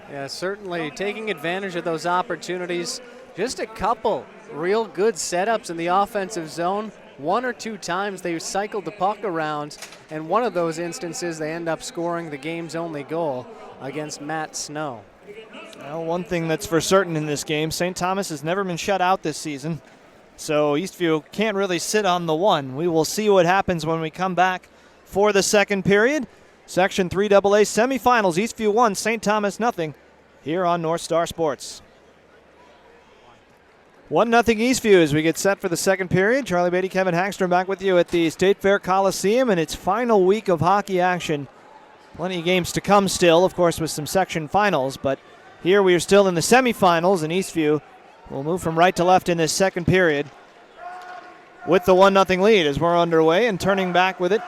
[SPEAKER 2] Yeah, certainly taking advantage of those opportunities. Just a couple real good setups in the offensive zone. 1 or 2 times they cycled the puck around, and one of those instances they end up scoring the game's only goal against Matt Snow.
[SPEAKER 1] Well, one thing that's for certain in this game, St. Thomas has never been shut out this season. So Eastview can't really sit on the one. We will see what happens when we come back for the second period. Section 3AA semifinals, Eastview 1, St. Thomas nothing, here on Northstar Sports. 1-0 Eastview as we get set for the second period. Charlie Beatty, Kevin Hagstrom back with you at the State Fair Coliseum in its final week of hockey action. Plenty of games to come still, of course, with some section finals, but here we are still in the semifinals, and Eastview will move from right to left in this second period with the 1-0 lead as we're underway, and turning back with it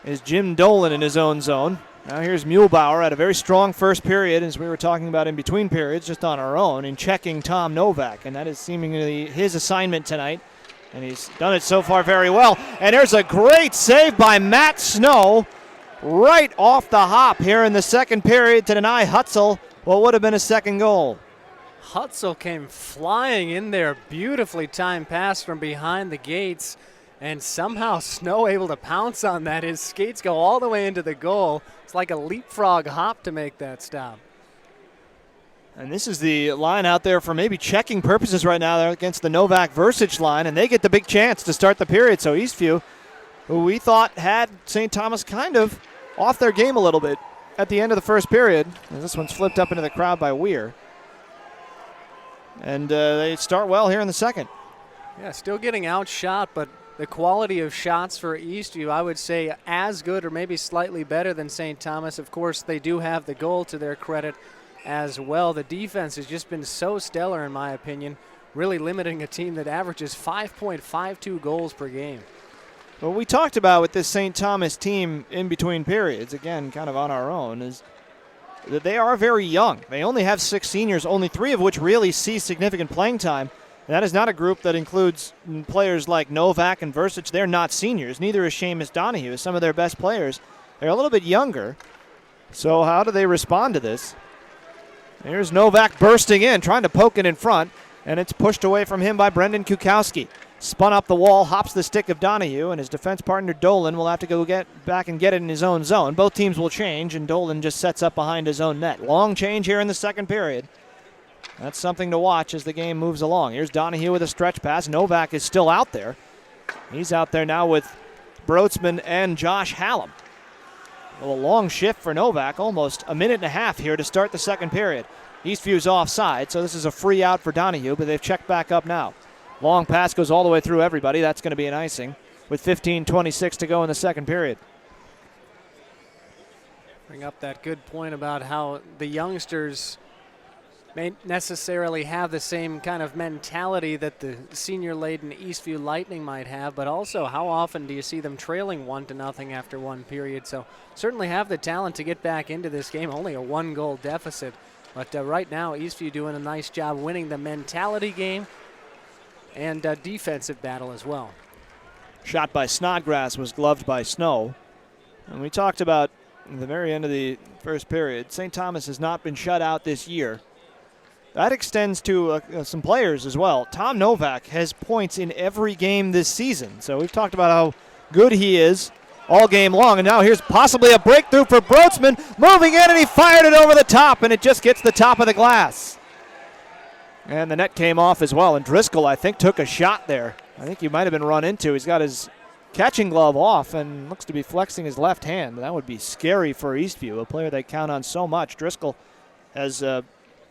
[SPEAKER 1] is Jim Dolan in his own zone. Now here's Muehlbauer at a very strong first period, as we were talking about in between periods, just on our own, in checking Tom Novak, and that is seemingly his assignment tonight, and he's done it so far very well. And there's a great save by Matt Snow right off the hop here in the second period to deny Hutzel what would have been a second goal.
[SPEAKER 2] Hutzel came flying in there, beautifully timed pass from behind the gates, and somehow Snow able to pounce on that. His skates go all the way into the goal. It's like a leapfrog hop to make that stop.
[SPEAKER 1] And this is the line out there for maybe checking purposes right now. They're against the Novak Versich line, and they get the big chance to start the period. So Eastview, who we thought had St. Thomas kind of off their game a little bit at the end of the first period. And this one's flipped up into the crowd by Weir. And they start well here in the second.
[SPEAKER 2] Yeah, still getting outshot, but the quality of shots for Eastview, I would say as good or maybe slightly better than St. Thomas. Of course, they do have the goal to their credit as well. The defense has just been so stellar, in my opinion, really limiting a team that averages 5.52 goals per game.
[SPEAKER 1] What we talked about with this St. Thomas team in between periods, again, kind of on our own, is that they are very young. They only have 6 seniors, only 3 of which really see significant playing time. And that is not a group that includes players like Novak and Versich. They're not seniors. Neither is Seamus Donahue. Some of their best players, they're a little bit younger. So how do they respond to this? Here's Novak bursting in, trying to poke it in front, and it's pushed away from him by Brendan Kukowski. Spun up the wall, hops the stick of Donahue, and his defense partner Dolan will have to go get back and get it in his own zone. Both teams will change, and Dolan just sets up behind his own net. Long change here in the second period. That's something to watch as the game moves along. Here's Donahue with a stretch pass. Novak is still out there. He's out there now with Broadsman and Josh Hallam. A long shift for Novak, almost a minute and a half here to start the second period. Eastview's offside, so this is a free out for Donahue, but they've checked back up now. Long pass goes all the way through everybody. That's going to be an icing with 15:26 to go in the second period.
[SPEAKER 2] Bring up that good point about how the youngsters may necessarily have the same kind of mentality that the senior-laden Eastview Lightning might have, but also how often do you see them trailing 1-0 after one period? So certainly have the talent to get back into this game, only a 1-goal deficit. But right now, Eastview doing a nice job winning the mentality game and defensive battle as well.
[SPEAKER 1] Shot by Snodgrass was gloved by Snow. And we talked about at the very end of the first period, St. Thomas has not been shut out this year. That extends to some players as well. Tom Novak has points in every game this season. So we've talked about how good he is all game long. And now here's possibly a breakthrough for Broadsman. Moving in, and he fired it over the top, and it just gets the top of the glass. And the net came off as well. And Driscoll, I think, took a shot there. I think he might have been run into. He's got his catching glove off and looks to be flexing his left hand. That would be scary for Eastview, a player they count on so much. Driscoll has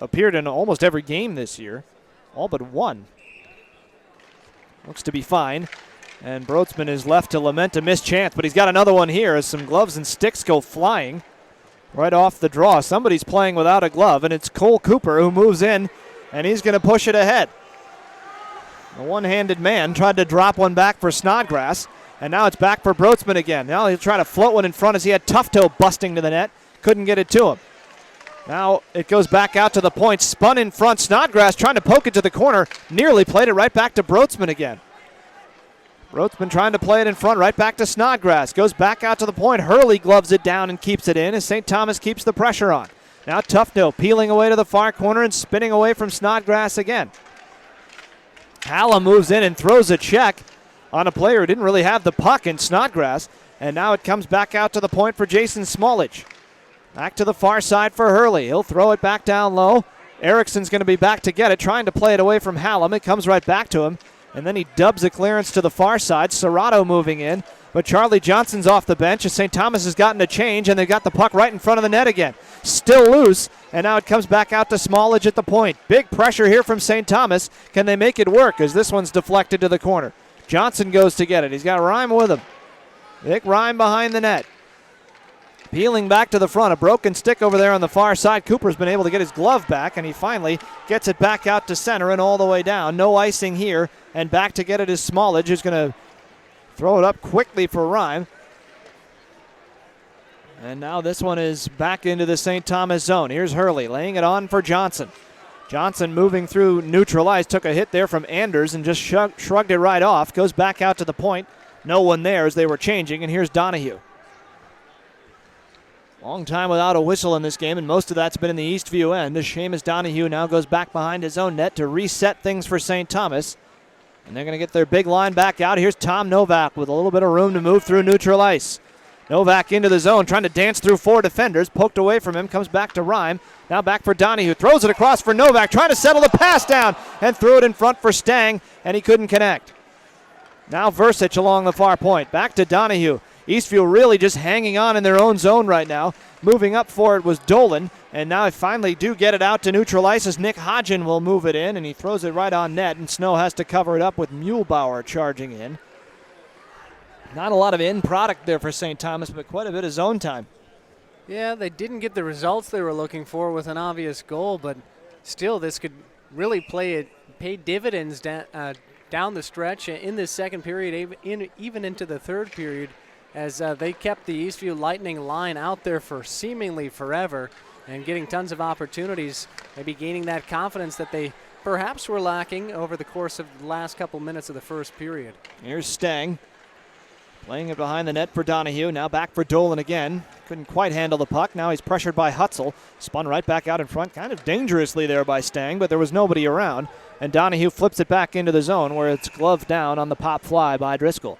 [SPEAKER 1] appeared in almost every game this year, all but one. Looks to be fine. And Broadsman is left to lament a missed chance, but he's got another one here as some gloves and sticks go flying right off the draw. Somebody's playing without a glove, and it's Cole Cooper who moves in, and he's going to push it ahead. The one-handed man tried to drop one back for Snodgrass, and now it's back for Broadsman again. Now he'll try to float one in front as he had Tufto busting to the net. Couldn't get it to him. Now it goes back out to the point, spun in front. Snodgrass trying to poke it to the corner, nearly played it right back to Broadsman again. Broadsman trying to play it in front, right back to Snodgrass. Goes back out to the point. Hurley gloves it down and keeps it in as St. Thomas keeps the pressure on. Now Tufto peeling away to the far corner and spinning away from Snodgrass again. Hallam moves in and throws a check on a player who didn't really have the puck in Snodgrass. And now it comes back out to the point for Jason Smolich. Back to the far side for Hurley. He'll throw it back down low. Erickson's going to be back to get it, trying to play it away from Hallam. It comes right back to him. And then he dubs a clearance to the far side. Serrato moving in. But Charlie Johnson's off the bench as St. Thomas has gotten a change, and they've got the puck right in front of the net again. Still loose, and now it comes back out to Smolich at the point. Big pressure here from St. Thomas. Can they make it work as this one's deflected to the corner? Johnson goes to get it. He's got Rhyme with him. Nick Rhyme behind the net. Peeling back to the front, a broken stick over there on the far side. Cooper's been able to get his glove back, and he finally gets it back out to center and all the way down. No icing here, and back to get it is Smolich, who's going to throw it up quickly for Rhyme. And now this one is back into the St. Thomas zone. Here's Hurley laying it on for Johnson. Johnson moving through neutralized, took a hit there from Anders and just shrugged it right off. Goes back out to the point. No one there as they were changing, and here's Donahue. Long time without a whistle in this game, and most of that's been in the Eastview end. As Seamus Donahue now goes back behind his own net to reset things for St. Thomas. And they're going to get their big line back out. Here's Tom Novak with a little bit of room to move through neutral ice. Novak into the zone, trying to dance through 4 defenders. Poked away from him, comes back to Rhyme. Now back for Donahue, throws it across for Novak, trying to settle the pass down and threw it in front for Stang, and he couldn't connect. Now Versich along the far point, back to Donahue. Eastview really just hanging on in their own zone right now. Moving up for it was Dolan, and now they finally do get it out to neutral ice as Nick Hodgen will move it in, and he throws it right on net, and Snow has to cover it up with Muehlbauer charging in. Not a lot of end product there for St. Thomas, but quite a bit of zone time.
[SPEAKER 2] Yeah, they didn't get the results they were looking for with an obvious goal, but still this could really pay dividends down the stretch in this second period, even into the third period, as they kept the Eastview Lightning line out there for seemingly forever and getting tons of opportunities, maybe gaining that confidence that they perhaps were lacking over the course of the last couple minutes of the first period.
[SPEAKER 1] Here's Stang. Playing it behind the net for Donahue. Now back for Dolan again. Couldn't quite handle the puck. Now he's pressured by Hutzel. Spun right back out in front. Kind of dangerously there by Stang, but there was nobody around. And Donahue flips it back into the zone where it's gloved down on the pop fly by Driscoll.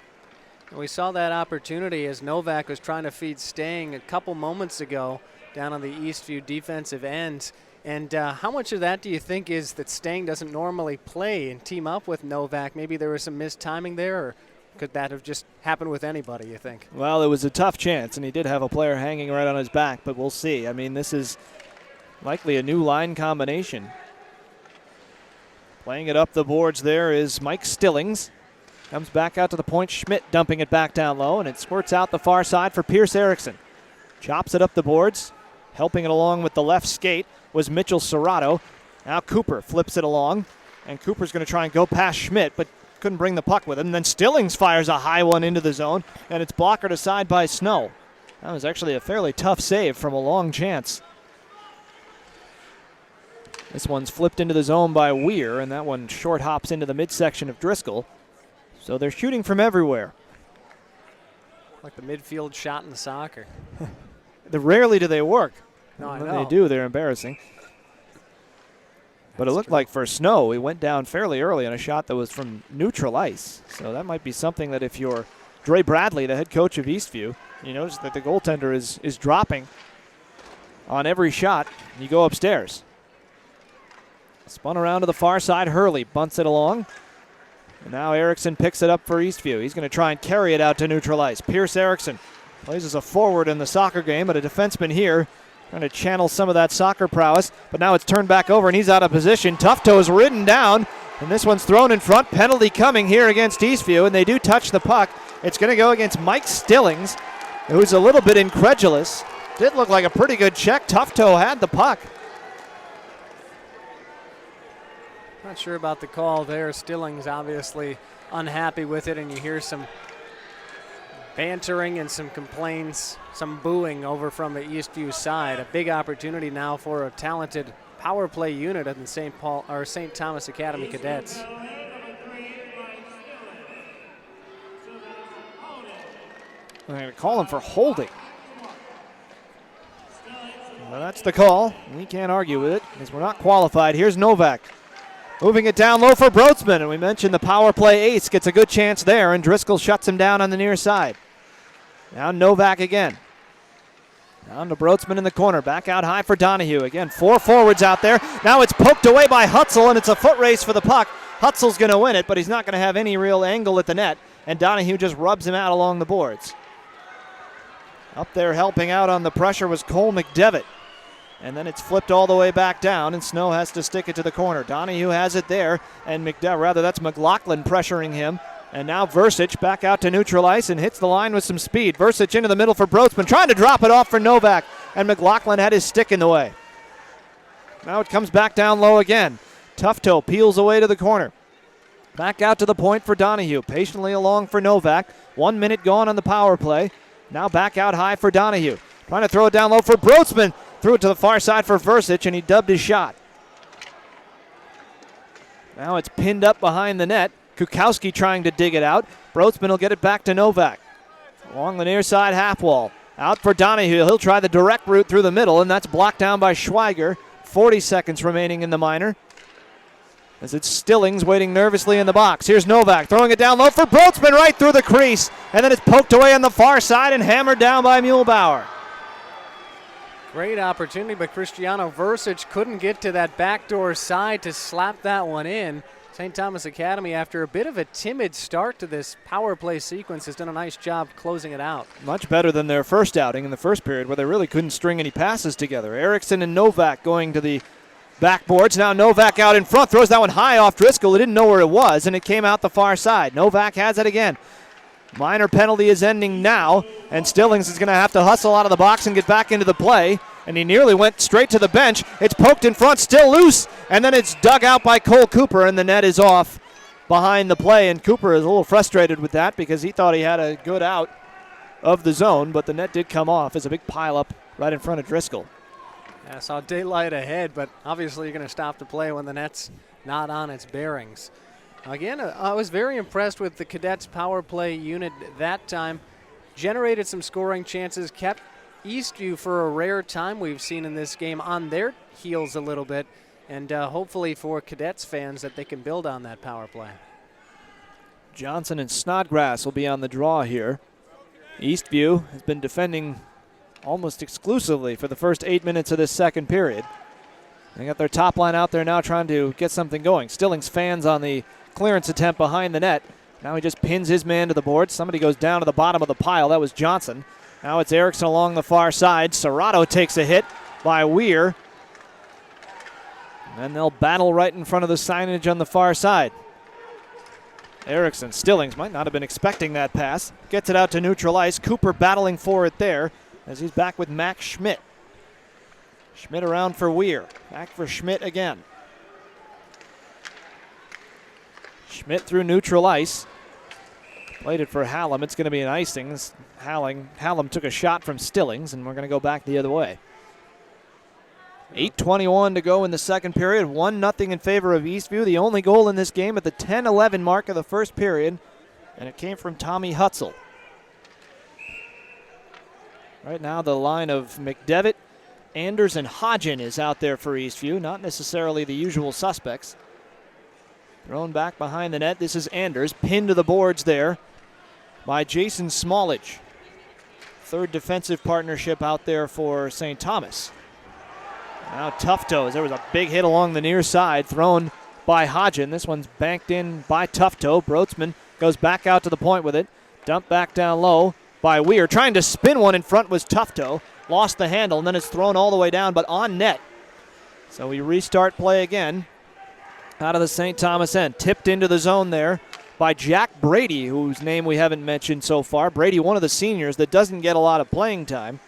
[SPEAKER 2] We saw that opportunity as Novak was trying to feed Stang a couple moments ago down on the Eastview defensive end. And how much of that do you think is that Stang doesn't normally play and team up with Novak? Maybe there was some missed timing there, or could that have just happened with anybody, you think?
[SPEAKER 1] Well, it was a tough chance, and he did have a player hanging right on his back, but we'll see. I mean, this is likely a new line combination. Playing it up the boards there is Mike Stillings. Comes back out to the point. Schmidt dumping it back down low, and it squirts out the far side for Pierce Erickson. Chops it up the boards. Helping it along with the left skate was Mitchell Serrato. Now Cooper flips it along, and Cooper's going to try and go past Schmidt, but couldn't bring the puck with him. And then Stillings fires a high one into the zone, and it's blockered aside by Snow. That was actually a fairly tough save from a long chance. This one's flipped into the zone by Weir, and that one short hops into the midsection of Driscoll. So they're shooting from everywhere.
[SPEAKER 2] Like the midfield shot in soccer.
[SPEAKER 1] Rarely do they work.
[SPEAKER 2] No, I
[SPEAKER 1] when
[SPEAKER 2] know.
[SPEAKER 1] they do, they're embarrassing. But it looked like for Snow, he went down fairly early on a shot that was from neutral ice. So that might be something that if you're Dre Bradley, the head coach of Eastview, you notice that the goaltender is dropping on every shot. You go upstairs. Spun around to the far side. Hurley bunts it along. And now Erickson picks it up for Eastview. He's going to try and carry it out to neutral ice. Pierce Erickson plays as a forward in the soccer game, but a defenseman here trying to channel some of that soccer prowess. But now it's turned back over, and he's out of position. Tufto is ridden down, and this one's thrown in front. Penalty coming here against Eastview, and they do touch the puck. It's going to go against Mike Stillings, who's a little bit incredulous. Did look like a pretty good check. Tufto had the puck.
[SPEAKER 2] Not sure about the call there. Stillings obviously unhappy with it, and you hear some bantering and some complaints, some booing over from the Eastview side. A big opportunity now for a talented power play unit in the St. Thomas Academy Cadets.
[SPEAKER 1] They're going to call him for holding. Well, that's the call. We can't argue with it because we're not qualified. Here's Novak. Moving it down low for Broadsman, and we mentioned the power play ace gets a good chance there, and Driscoll shuts him down on the near side. Now Novak again. Down to Broadsman in the corner. Back out high for Donahue. Again, 4 forwards out there. Now it's poked away by Hutzel, and it's a foot race for the puck. Hutzel's going to win it, but he's not going to have any real angle at the net, and Donahue just rubs him out along the boards. Up there helping out on the pressure was Cole McDevitt. And then it's flipped all the way back down, and Snow has to stick it to the corner. Donahue has it there, and that's McLaughlin pressuring him. And now Versich back out to neutral ice and hits the line with some speed. Versich into the middle for Broadsman, trying to drop it off for Novak, and McLaughlin had his stick in the way. Now it comes back down low again. Tufto peels away to the corner. Back out to the point for Donahue, patiently along for Novak. 1 minute gone on the power play. Now back out high for Donahue. Trying to throw it down low for Broadsman. Threw it to the far side for Versich, and he dubbed his shot. Now it's pinned up behind the net. Kukowski trying to dig it out. Broadsman will get it back to Novak. Along the near side half wall. Out for Donahue. He'll try the direct route through the middle, and that's blocked down by Schweiger. 40 seconds remaining in the minor. as it's Stillings waiting nervously in the box. Here's Novak throwing it down low for Broadsman right through the crease. And then it's poked away on the far side and hammered down by Muehlbauer.
[SPEAKER 2] Great opportunity, but Cristiano Versic couldn't get to that backdoor side to slap that one in. St. Thomas Academy, after a bit of a timid start to this power play sequence, has done a nice job closing it out.
[SPEAKER 1] Much better than their first outing in the first period, where they really couldn't string any passes together. Erickson and Novak going to the backboards. Now Novak out in front, throws that one high off Driscoll. He didn't know where it was, and it came out the far side. Novak has it again. Minor penalty is ending now, and Stillings is going to have to hustle out of the box and get back into the play. And he nearly went straight to the bench. It's poked in front, still loose, and then it's dug out by Cole Cooper, and the net is off behind the play. And Cooper is a little frustrated with that because he thought he had a good out of the zone, but the net did come off as a big pileup right in front of Driscoll.
[SPEAKER 2] I saw daylight ahead, but obviously you're going to stop the play when the net's not on its bearings. Again, I was very impressed with the Cadets power play unit that time. Generated some scoring chances, kept Eastview for a rare time we've seen in this game on their heels a little bit, and hopefully for Cadets fans that they can build on that power play.
[SPEAKER 1] Johnson and Snodgrass will be on the draw here. Eastview has been defending almost exclusively for the first 8 minutes of this second period. They got their top line out there now trying to get something going. Stillings fans on the clearance attempt behind the net. Now he just pins his man to the board. Somebody goes down to the bottom of the pile. That was Johnson. Now it's Erickson along the far side. Serrato takes a hit by Weir. And they'll battle right in front of the signage on the far side. Erickson, Stillings might not have been expecting that pass. Gets it out to neutral ice. Cooper battling for it there as he's back with Max Schmidt. Schmidt around for Weir. Back for Schmidt again. Schmidt through neutral ice. Played it for Hallam. It's going to be an icing. Hallam took a shot from Stillings, and we're going to go back the other way. 8:21 to go in the second period. 1-0 in favor of Eastview. The only goal in this game at the 10-11 mark of the first period, and it came from Tommy Hutzel. Right now the line of McDevitt, Anders, and Hodgen is out there for Eastview. Not necessarily the usual suspects. Thrown back behind the net. This is Anders, pinned to the boards there by Jason Smallage. Third defensive partnership out there for St. Thomas. Now Tufto, there was a big hit along the near side thrown by Hodgen. This one's banked in by Tufto. Broadsman goes back out to the point with it. Dumped back down low by Weir. Trying to spin one in front was Tufto. Lost the handle, and then it's thrown all the way down, but on net. So we restart play again out of the St. Thomas end. Tipped into the zone there by Jack Brady, whose name we haven't mentioned so far. Brady, one of the seniors that doesn't get a lot of playing time.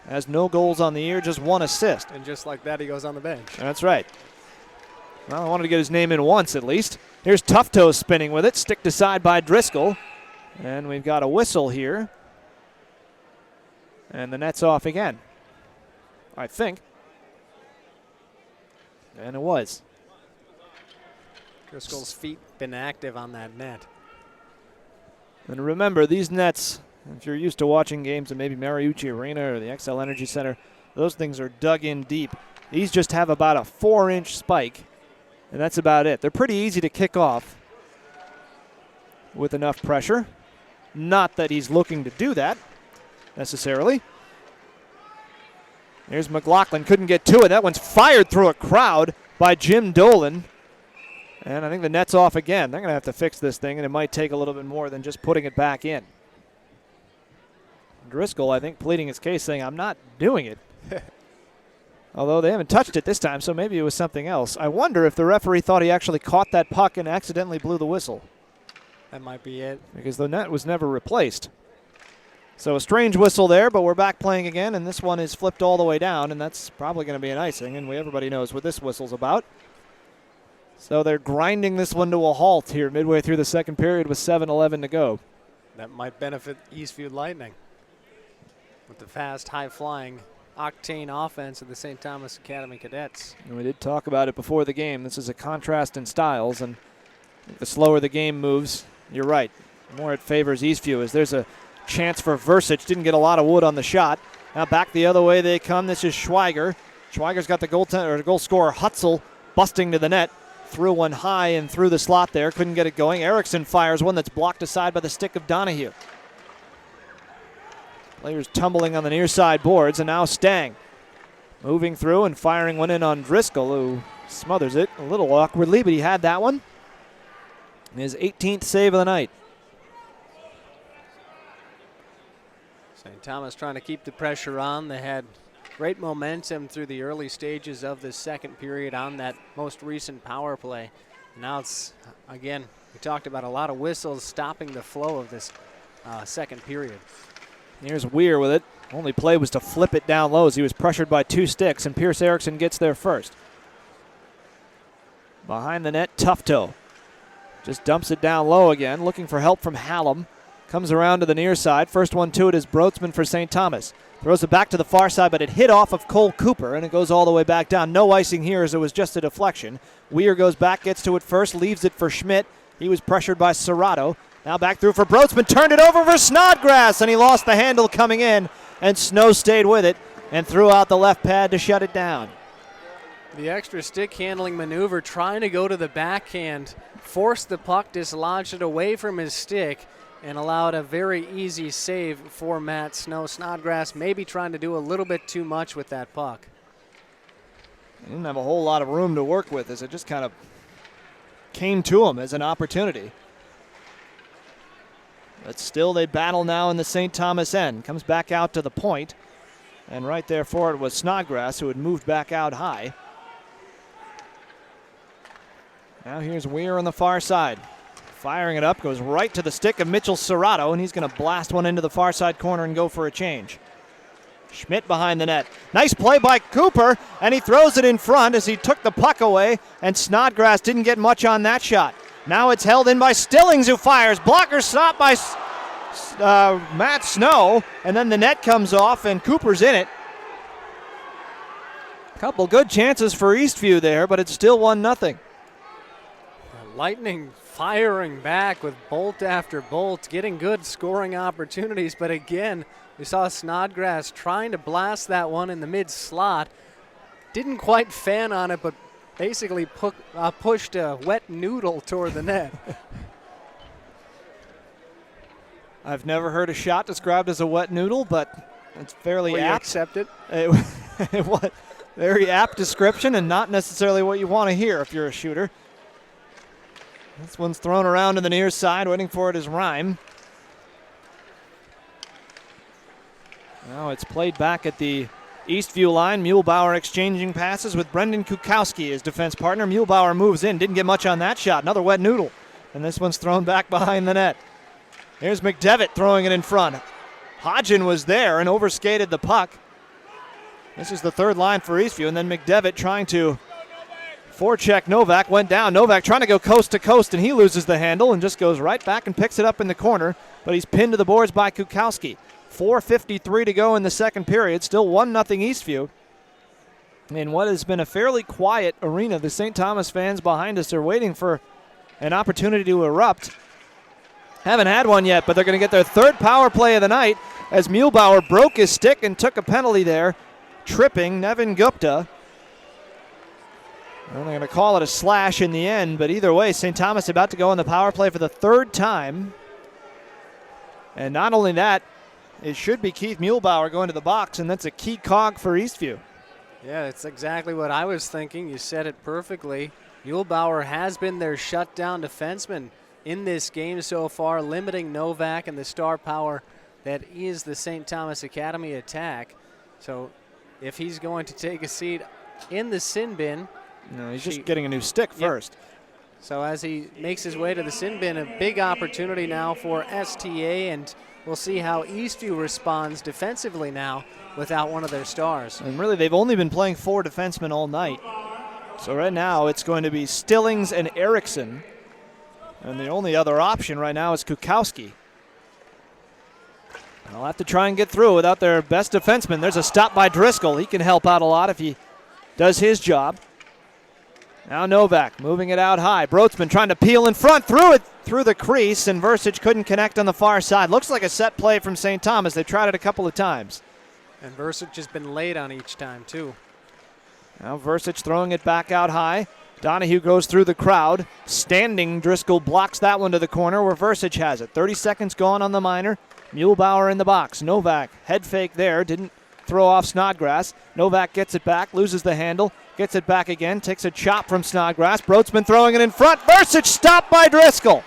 [SPEAKER 1] Has no goals on the year, just one assist.
[SPEAKER 2] And just like that, he goes on the bench.
[SPEAKER 1] That's right. Well, I wanted to get his name in once at least. Here's Tufto spinning with it, sticked aside by Driscoll. And we've got a whistle here. And the net's off again, I think. And it was.
[SPEAKER 2] Driscoll's feet been active on that net.
[SPEAKER 1] And remember, these nets, if you're used to watching games at maybe Mariucci Arena or the XL Energy Center, those things are dug in deep. These just have about a 4-inch spike, and that's about it. They're pretty easy to kick off with enough pressure. Not that he's looking to do that necessarily. There's McLaughlin, couldn't get to it. That one's fired through a crowd by Jim Dolan. And I think the net's off again. They're going to have to fix this thing, and it might take a little bit more than just putting it back in. Driscoll, I think, pleading his case, saying, I'm not doing it. Although they haven't touched it this time, so maybe it was something else. I wonder if the referee thought he actually caught that puck and accidentally blew the whistle.
[SPEAKER 2] That might be it.
[SPEAKER 1] Because the net was never replaced. So a strange whistle there, but we're back playing again, and this one is flipped all the way down, and that's probably going to be an icing, and everybody knows what this whistle's about. So they're grinding this one to a halt here midway through the second period with 7:11 to go.
[SPEAKER 2] That might benefit Eastview Lightning with the fast, high-flying, octane offense of the St. Thomas Academy Cadets.
[SPEAKER 1] And we did talk about it before the game. This is a contrast in styles, and the slower the game moves, you're right, the more it favors Eastview. As there's a chance for Versic, didn't get a lot of wood on the shot. Now back the other way they come. This is Schweiger. Schweiger's got the goal scorer Hutzel busting to the net. threw one high and through the slot there. Couldn't get it going. Erickson fires one that's blocked aside by the stick of Donahue. Players tumbling on the near side boards, and now Stang moving through and firing one in on Driscoll, who smothers it a little awkwardly, but he had that one. His 18th save of the night.
[SPEAKER 2] St. Thomas trying to keep the pressure on. They had great momentum through the early stages of the second period on that most recent power play. Now it's, again, we talked about a lot of whistles stopping the flow of this second period.
[SPEAKER 1] Here's Weir with it. Only play was to flip it down low as he was pressured by two sticks, and Pierce Erickson gets there first. Behind the net, Tufto just dumps it down low again, looking for help from Hallam. Comes around to the near side. First one to it is Broadsman for St. Thomas. Throws it back to the far side, but it hit off of Cole Cooper, and it goes all the way back down. No icing here as it was just a deflection. Weir goes back, gets to it first, leaves it for Schmidt. He was pressured by Serrato. Now back through for Broadsman. Turned it over for Snodgrass, and he lost the handle coming in, and Snow stayed with it and threw out the left pad to shut it down.
[SPEAKER 2] The extra stick handling maneuver, trying to go to the backhand, forced the puck, dislodged it away from his stick, and allowed a very easy save for Matt Snow. Snodgrass maybe trying to do a little bit too much with that puck.
[SPEAKER 1] He didn't have a whole lot of room to work with as it just kind of came to him as an opportunity. But still they battle now in the St. Thomas end. Comes back out to the point. And right there for it was Snodgrass, who had moved back out high. Now here's Weir on the far side. Firing it up, goes right to the stick of Mitchell Serrato, and he's going to blast one into the far side corner and go for a change. Schmidt behind the net. Nice play by Cooper, and he throws it in front as he took the puck away, and Snodgrass didn't get much on that shot. Now it's held in by Stillings, who fires. Blocker stop by Matt Snow, and then the net comes off, and Cooper's in it. Couple good chances for Eastview there, but it's still 1-0.
[SPEAKER 2] Lightning firing back with bolt after bolt, getting good scoring opportunities, but again, we saw Snodgrass trying to blast that one in the mid-slot. Didn't quite fan on it, but basically pushed a wet noodle toward the net.
[SPEAKER 1] I've never heard a shot described as a wet noodle, but it's fairly
[SPEAKER 2] Will you
[SPEAKER 1] apt.
[SPEAKER 2] accept it?
[SPEAKER 1] It was very apt description and not necessarily what you want to hear if you're a shooter. This one's thrown around to the near side. Waiting for it is Rhyme. Now it's played back at the Eastview line. Muehlbauer exchanging passes with Brendan Kukowski, his defense partner. Muehlbauer moves in. Didn't get much on that shot. Another wet noodle. And this one's thrown back behind the net. Here's McDevitt throwing it in front. Hodgin was there and overskated the puck. This is the third line for Eastview. And then McDevitt trying to forecheck Novak. Went down. Novak trying to go coast to coast, and he loses the handle and just goes right back and picks it up in the corner. But he's pinned to the boards by Kukowski. 4:53 to go in the second period. Still 1-0 Eastview. In what has been a fairly quiet arena, the St. Thomas fans behind us are waiting for an opportunity to erupt. Haven't had one yet, but they're going to get their third power play of the night as Muehlbauer broke his stick and took a penalty there, tripping Nevin Gupta. Well, they're going to call it a slash in the end, but either way, St. Thomas about to go on the power play for the third time. And not only that, it should be Keith Muehlbauer going to the box, and that's a key cog for Eastview.
[SPEAKER 2] Yeah, that's exactly what I was thinking. You said it perfectly. Muehlbauer has been their shutdown defenseman in this game so far, limiting Novak and the star power that is the St. Thomas Academy attack. So if he's going to take a seat in the sin bin.
[SPEAKER 1] No, he's just getting a new stick first.
[SPEAKER 2] So as he makes his way to the sin bin, a big opportunity now for STA, and we'll see how Eastview responds defensively now without one of their stars.
[SPEAKER 1] And really, they've only been playing 4 defensemen all night. So right now, it's going to be Stillings and Erickson. And the only other option right now is Kukowski. They'll have to try and get through without their best defenseman. There's a stop by Driscoll. He can help out a lot if he does his job. Now Novak moving it out high. Broadsman trying to peel in front, threw it through the crease, and Versich couldn't connect on the far side. Looks like a set play from St. Thomas. They've tried it a couple of times.
[SPEAKER 2] And Versich has been late on each time, too.
[SPEAKER 1] Now Versich throwing it back out high. Donahue goes through the crowd. Standing Driscoll blocks that one to the corner where Versich has it. 30 seconds gone on the minor. Muehlbauer in the box. Novak, head fake there. Didn't throw off Snodgrass. Novak gets it back, loses the handle, gets it back again, takes a chop from Snodgrass. Broadsman throwing it in front. Versich stopped by Driscoll.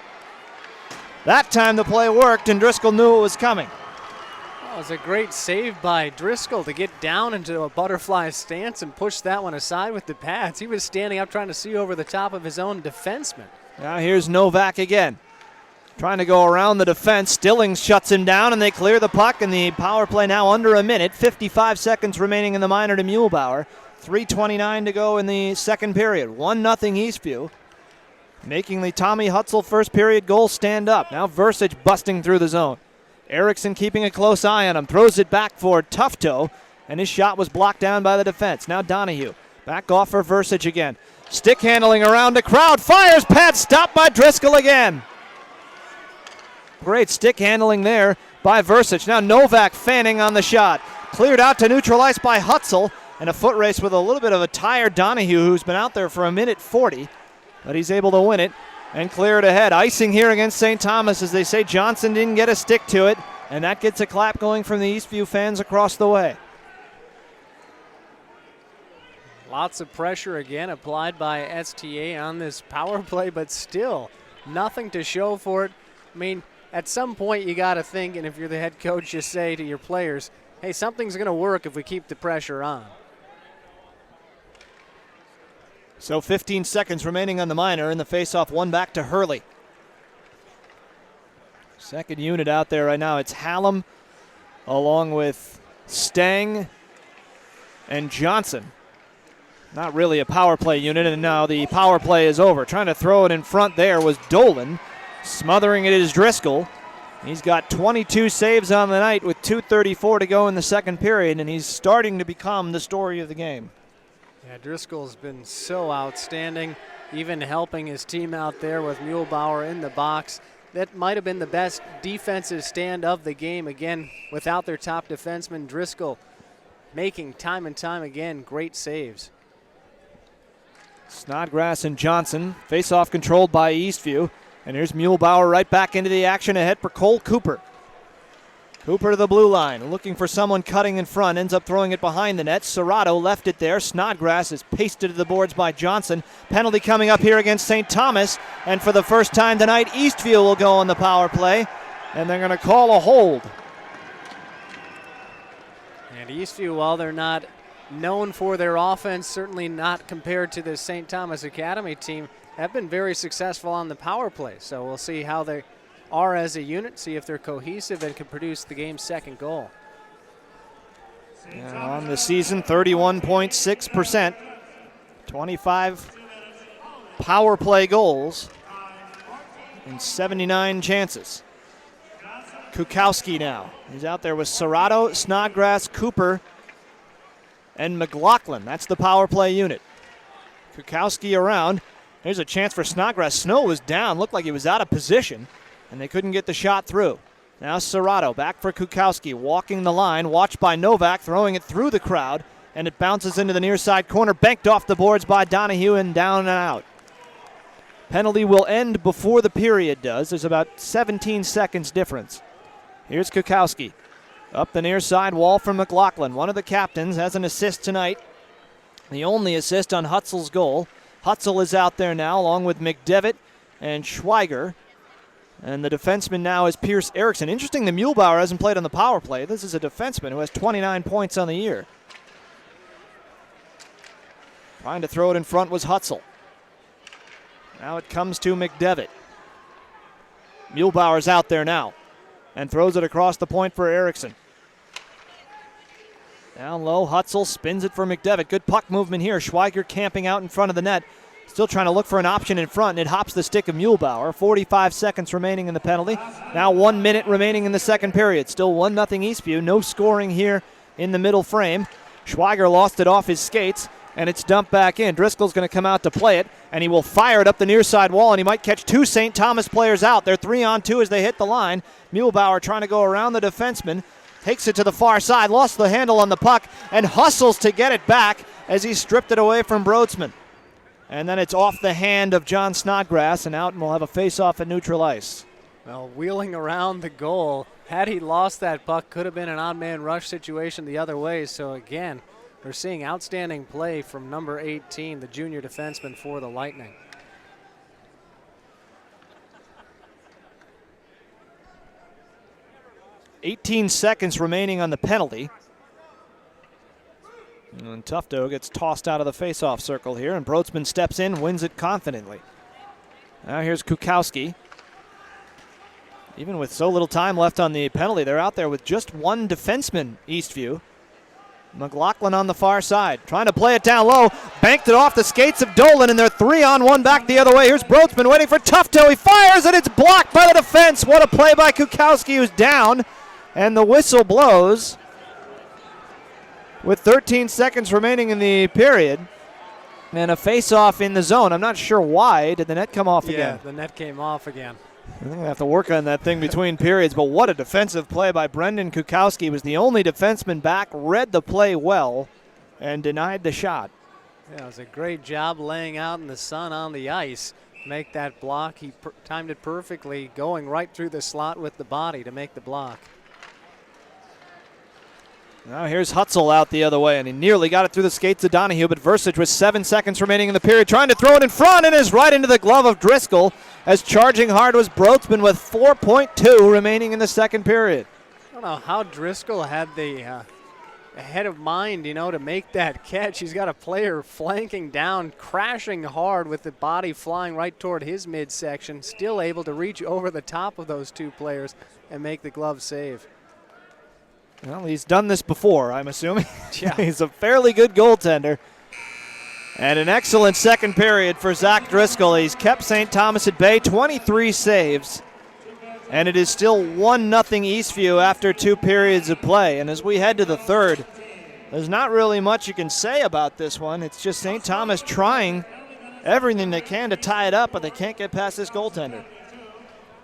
[SPEAKER 1] That time the play worked and Driscoll knew it was coming.
[SPEAKER 2] It was a great save by Driscoll to get down into a butterfly stance and push that one aside with the pads. He was standing up trying to see over the top of his own defenseman.
[SPEAKER 1] Now here's Novak again. Trying to go around the defense. Stillings shuts him down and they clear the puck, and the power play now under a minute. 55 seconds remaining in the minor to Muehlbauer. 3:29 to go in the second period. 1-0 Eastview. Making the Tommy Hutzel first period goal stand up. Now Versich busting through the zone. Erickson keeping a close eye on him. Throws it back for Tufto, and his shot was blocked down by the defense. Now Donahue. Back off for Versich again. Stick handling around the crowd. Fires. Pad stopped by Driscoll again. Great stick handling there by Versich. Now Novak fanning on the shot. Cleared out to neutral ice by Hutzel, and a foot race with a little bit of a tired Donahue, who's been out there for 1:40, but he's able to win it and clear it ahead. Icing here against St. Thomas, as they say Johnson didn't get a stick to it, and that gets a clap going from the Eastview fans across the way.
[SPEAKER 2] Lots of pressure again applied by STA on this power play, but still nothing to show for it. I mean, at some point you got to think, and if you're the head coach, you say to your players, hey, something's going to work if we keep the pressure on.
[SPEAKER 1] So 15 seconds remaining on the minor, and the faceoff one back to Hurley. Second unit out there right now. It's Hallam along with Stang and Johnson. Not really a power play unit, and now the power play is over. Trying to throw it in front there was Dolan. Smothering it is Driscoll. He's got 22 saves on the night with 2:34 to go in the second period, and he's starting to become the story of the game.
[SPEAKER 2] Yeah, Driscoll's been so outstanding, even helping his team out there with Muehlbauer in the box. That might have been the best defensive stand of the game. Again, without their top defenseman, Driscoll making time and time again great saves.
[SPEAKER 1] Snodgrass and Johnson. Face-off controlled by Eastview. And here's Muehlbauer right back into the action ahead for Cole Cooper. Cooper to the blue line, looking for someone cutting in front, ends up throwing it behind the net. Serrato left it there. Snodgrass is pasted to the boards by Johnson. Penalty coming up here against St. Thomas, and for the first time tonight, Eastview will go on the power play, and they're going to call a hold.
[SPEAKER 2] And Eastview, while they're not known for their offense, certainly not compared to the St. Thomas Academy team, have been very successful on the power play. So we'll see how they are as a unit, see if they're cohesive and can produce the game's second goal.
[SPEAKER 1] On the season, 31.6%, 25 power play goals and 79 chances. Kukowski now. He's out there with Serrato, Snodgrass, Cooper, and McLaughlin. That's the power play unit. Kukowski around. There's a chance for Snodgrass. Snow was down, looked like he was out of position, and they couldn't get the shot through. Now Serrato back for Kukowski, walking the line, watched by Novak, throwing it through the crowd, and it bounces into the near side corner, banked off the boards by Donahue and down and out. Penalty will end before the period does. There's about 17 seconds difference. Here's Kukowski. Up the near side wall from McLaughlin. One of the captains has an assist tonight. The only assist on Hutzel's goal. Hutzel is out there now along with McDevitt and Schweiger. And the defenseman now is Pierce Erickson. Interesting that Muehlbauer hasn't played on the power play. This is a defenseman who has 29 points on the year. Trying to throw it in front was Hutzel. Now it comes to McDevitt. Muehlbauer's out there now and throws it across the point for Erickson. Down low, Hutzel spins it for McDevitt. Good puck movement here. Schweiger camping out in front of the net. Still trying to look for an option in front, and it hops the stick of Muehlbauer. 45 seconds remaining in the penalty. Now 1 minute remaining in the second period. Still 1-0 Eastview. No scoring here in the middle frame. Schweiger lost it off his skates, and it's dumped back in. Driscoll's going to come out to play it, and he will fire it up the near side wall, and he might catch two St. Thomas players out. They're 3-on-2 as they hit the line. Muehlbauer trying to go around the defenseman. Takes it to the far side, lost the handle on the puck, and hustles to get it back as he stripped it away from Broadsman. And then it's off the hand of John Snodgrass and out, and we'll have a face-off at neutral ice.
[SPEAKER 2] Well, wheeling around the goal, had he lost that puck, could have been an odd man rush situation the other way. So again, we're seeing outstanding play from number 18, the junior defenseman for the Lightning.
[SPEAKER 1] "18 seconds remaining on the penalty. And Tufto gets tossed out of the face-off circle here, and Broadsman steps in, wins it confidently. Now here's Kukowski. Even with so little time left on the penalty, they're out there with just one defenseman, Eastview. McLaughlin on the far side, trying to play it down low, banked it off the skates of Dolan, and they're 3-on-1 back the other way. Here's Broadsman waiting for Tufto. He fires, and it's blocked by the defense. What a play by Kukowski, who's down, and the whistle blows with 13 seconds remaining in the period. And a face-off in the zone. I'm not sure why. Did the net come off again?
[SPEAKER 2] Yeah, the net came off again.
[SPEAKER 1] I think I have to work on that thing between periods, but what a defensive play by Brendan Kukowski. Was the only defenseman back, read the play well, and denied the shot.
[SPEAKER 2] Yeah, it was a great job laying out in the sun on the ice to make that block. He timed it perfectly, going right through the slot with the body to make the block.
[SPEAKER 1] Now here's Hutzel out the other way, and he nearly got it through the skates of Donahue, but Versich with 7 seconds remaining in the period, trying to throw it in front, and is right into the glove of Driscoll, as charging hard was Broadsman with 4.2 remaining in the second period.
[SPEAKER 2] I don't know how Driscoll had the head of mind, to make that catch. He's got a player flanking down, crashing hard with the body flying right toward his midsection, still able to reach over the top of those two players and make the glove save.
[SPEAKER 1] Well, he's done this before, I'm assuming.
[SPEAKER 2] Yeah.
[SPEAKER 1] He's a fairly good goaltender. And an excellent second period for Zach Driscoll. He's kept St. Thomas at bay, 23 saves. And it is still 1-0 Eastview after 2 periods of play. And as we head to the third, there's not really much you can say about this one. It's just St. Thomas trying everything they can to tie it up, but they can't get past this goaltender.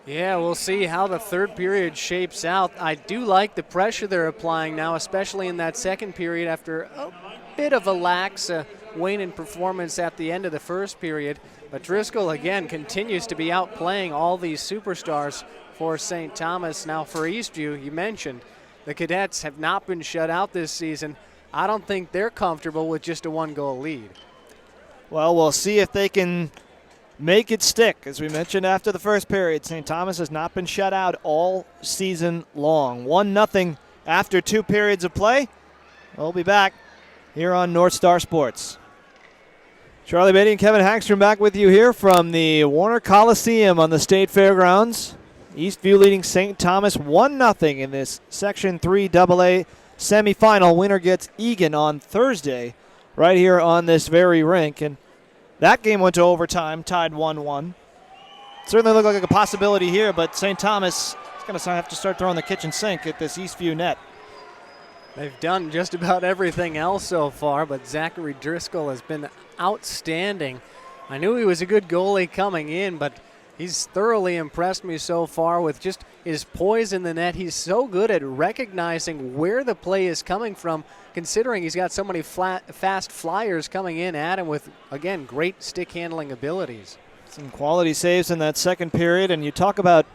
[SPEAKER 2] Yeah, we'll see how the third period shapes out. I do like the pressure they're applying now, especially in that second period after a bit of a lax wane in performance at the end of the first period. But Driscoll, again, continues to be outplaying all these superstars for St. Thomas. Now for Eastview, you mentioned, the Cadets have not been shut out this season. I don't think they're comfortable with just a 1-goal lead.
[SPEAKER 1] Well, we'll see if they can make it stick. As we mentioned after the first period, St. Thomas has not been shut out all season long. 1-0 after 2 periods of play. We'll be back here on Northstar Sports. Charlie Beatty and Kevin Hagstrom back with you here from the Warner Coliseum on the State Fairgrounds. Eastview leading St. Thomas 1-0 in this Section 3 AA semifinal. Winner gets Egan on Thursday right here on this very rink. And that game went to overtime, tied 1-1. Certainly looked like a possibility here, but St. Thomas is going to have to start throwing the kitchen sink at this Eastview net.
[SPEAKER 2] They've done just about everything else so far, but Zachary Driscoll has been outstanding. I knew he was a good goalie coming in, but he's thoroughly impressed me so far with just his poise in the net. He's so good at recognizing where the play is coming from, considering he's got so many fast flyers coming in at him with, again, great stick handling abilities.
[SPEAKER 1] Some quality saves in that second period, and you talk about,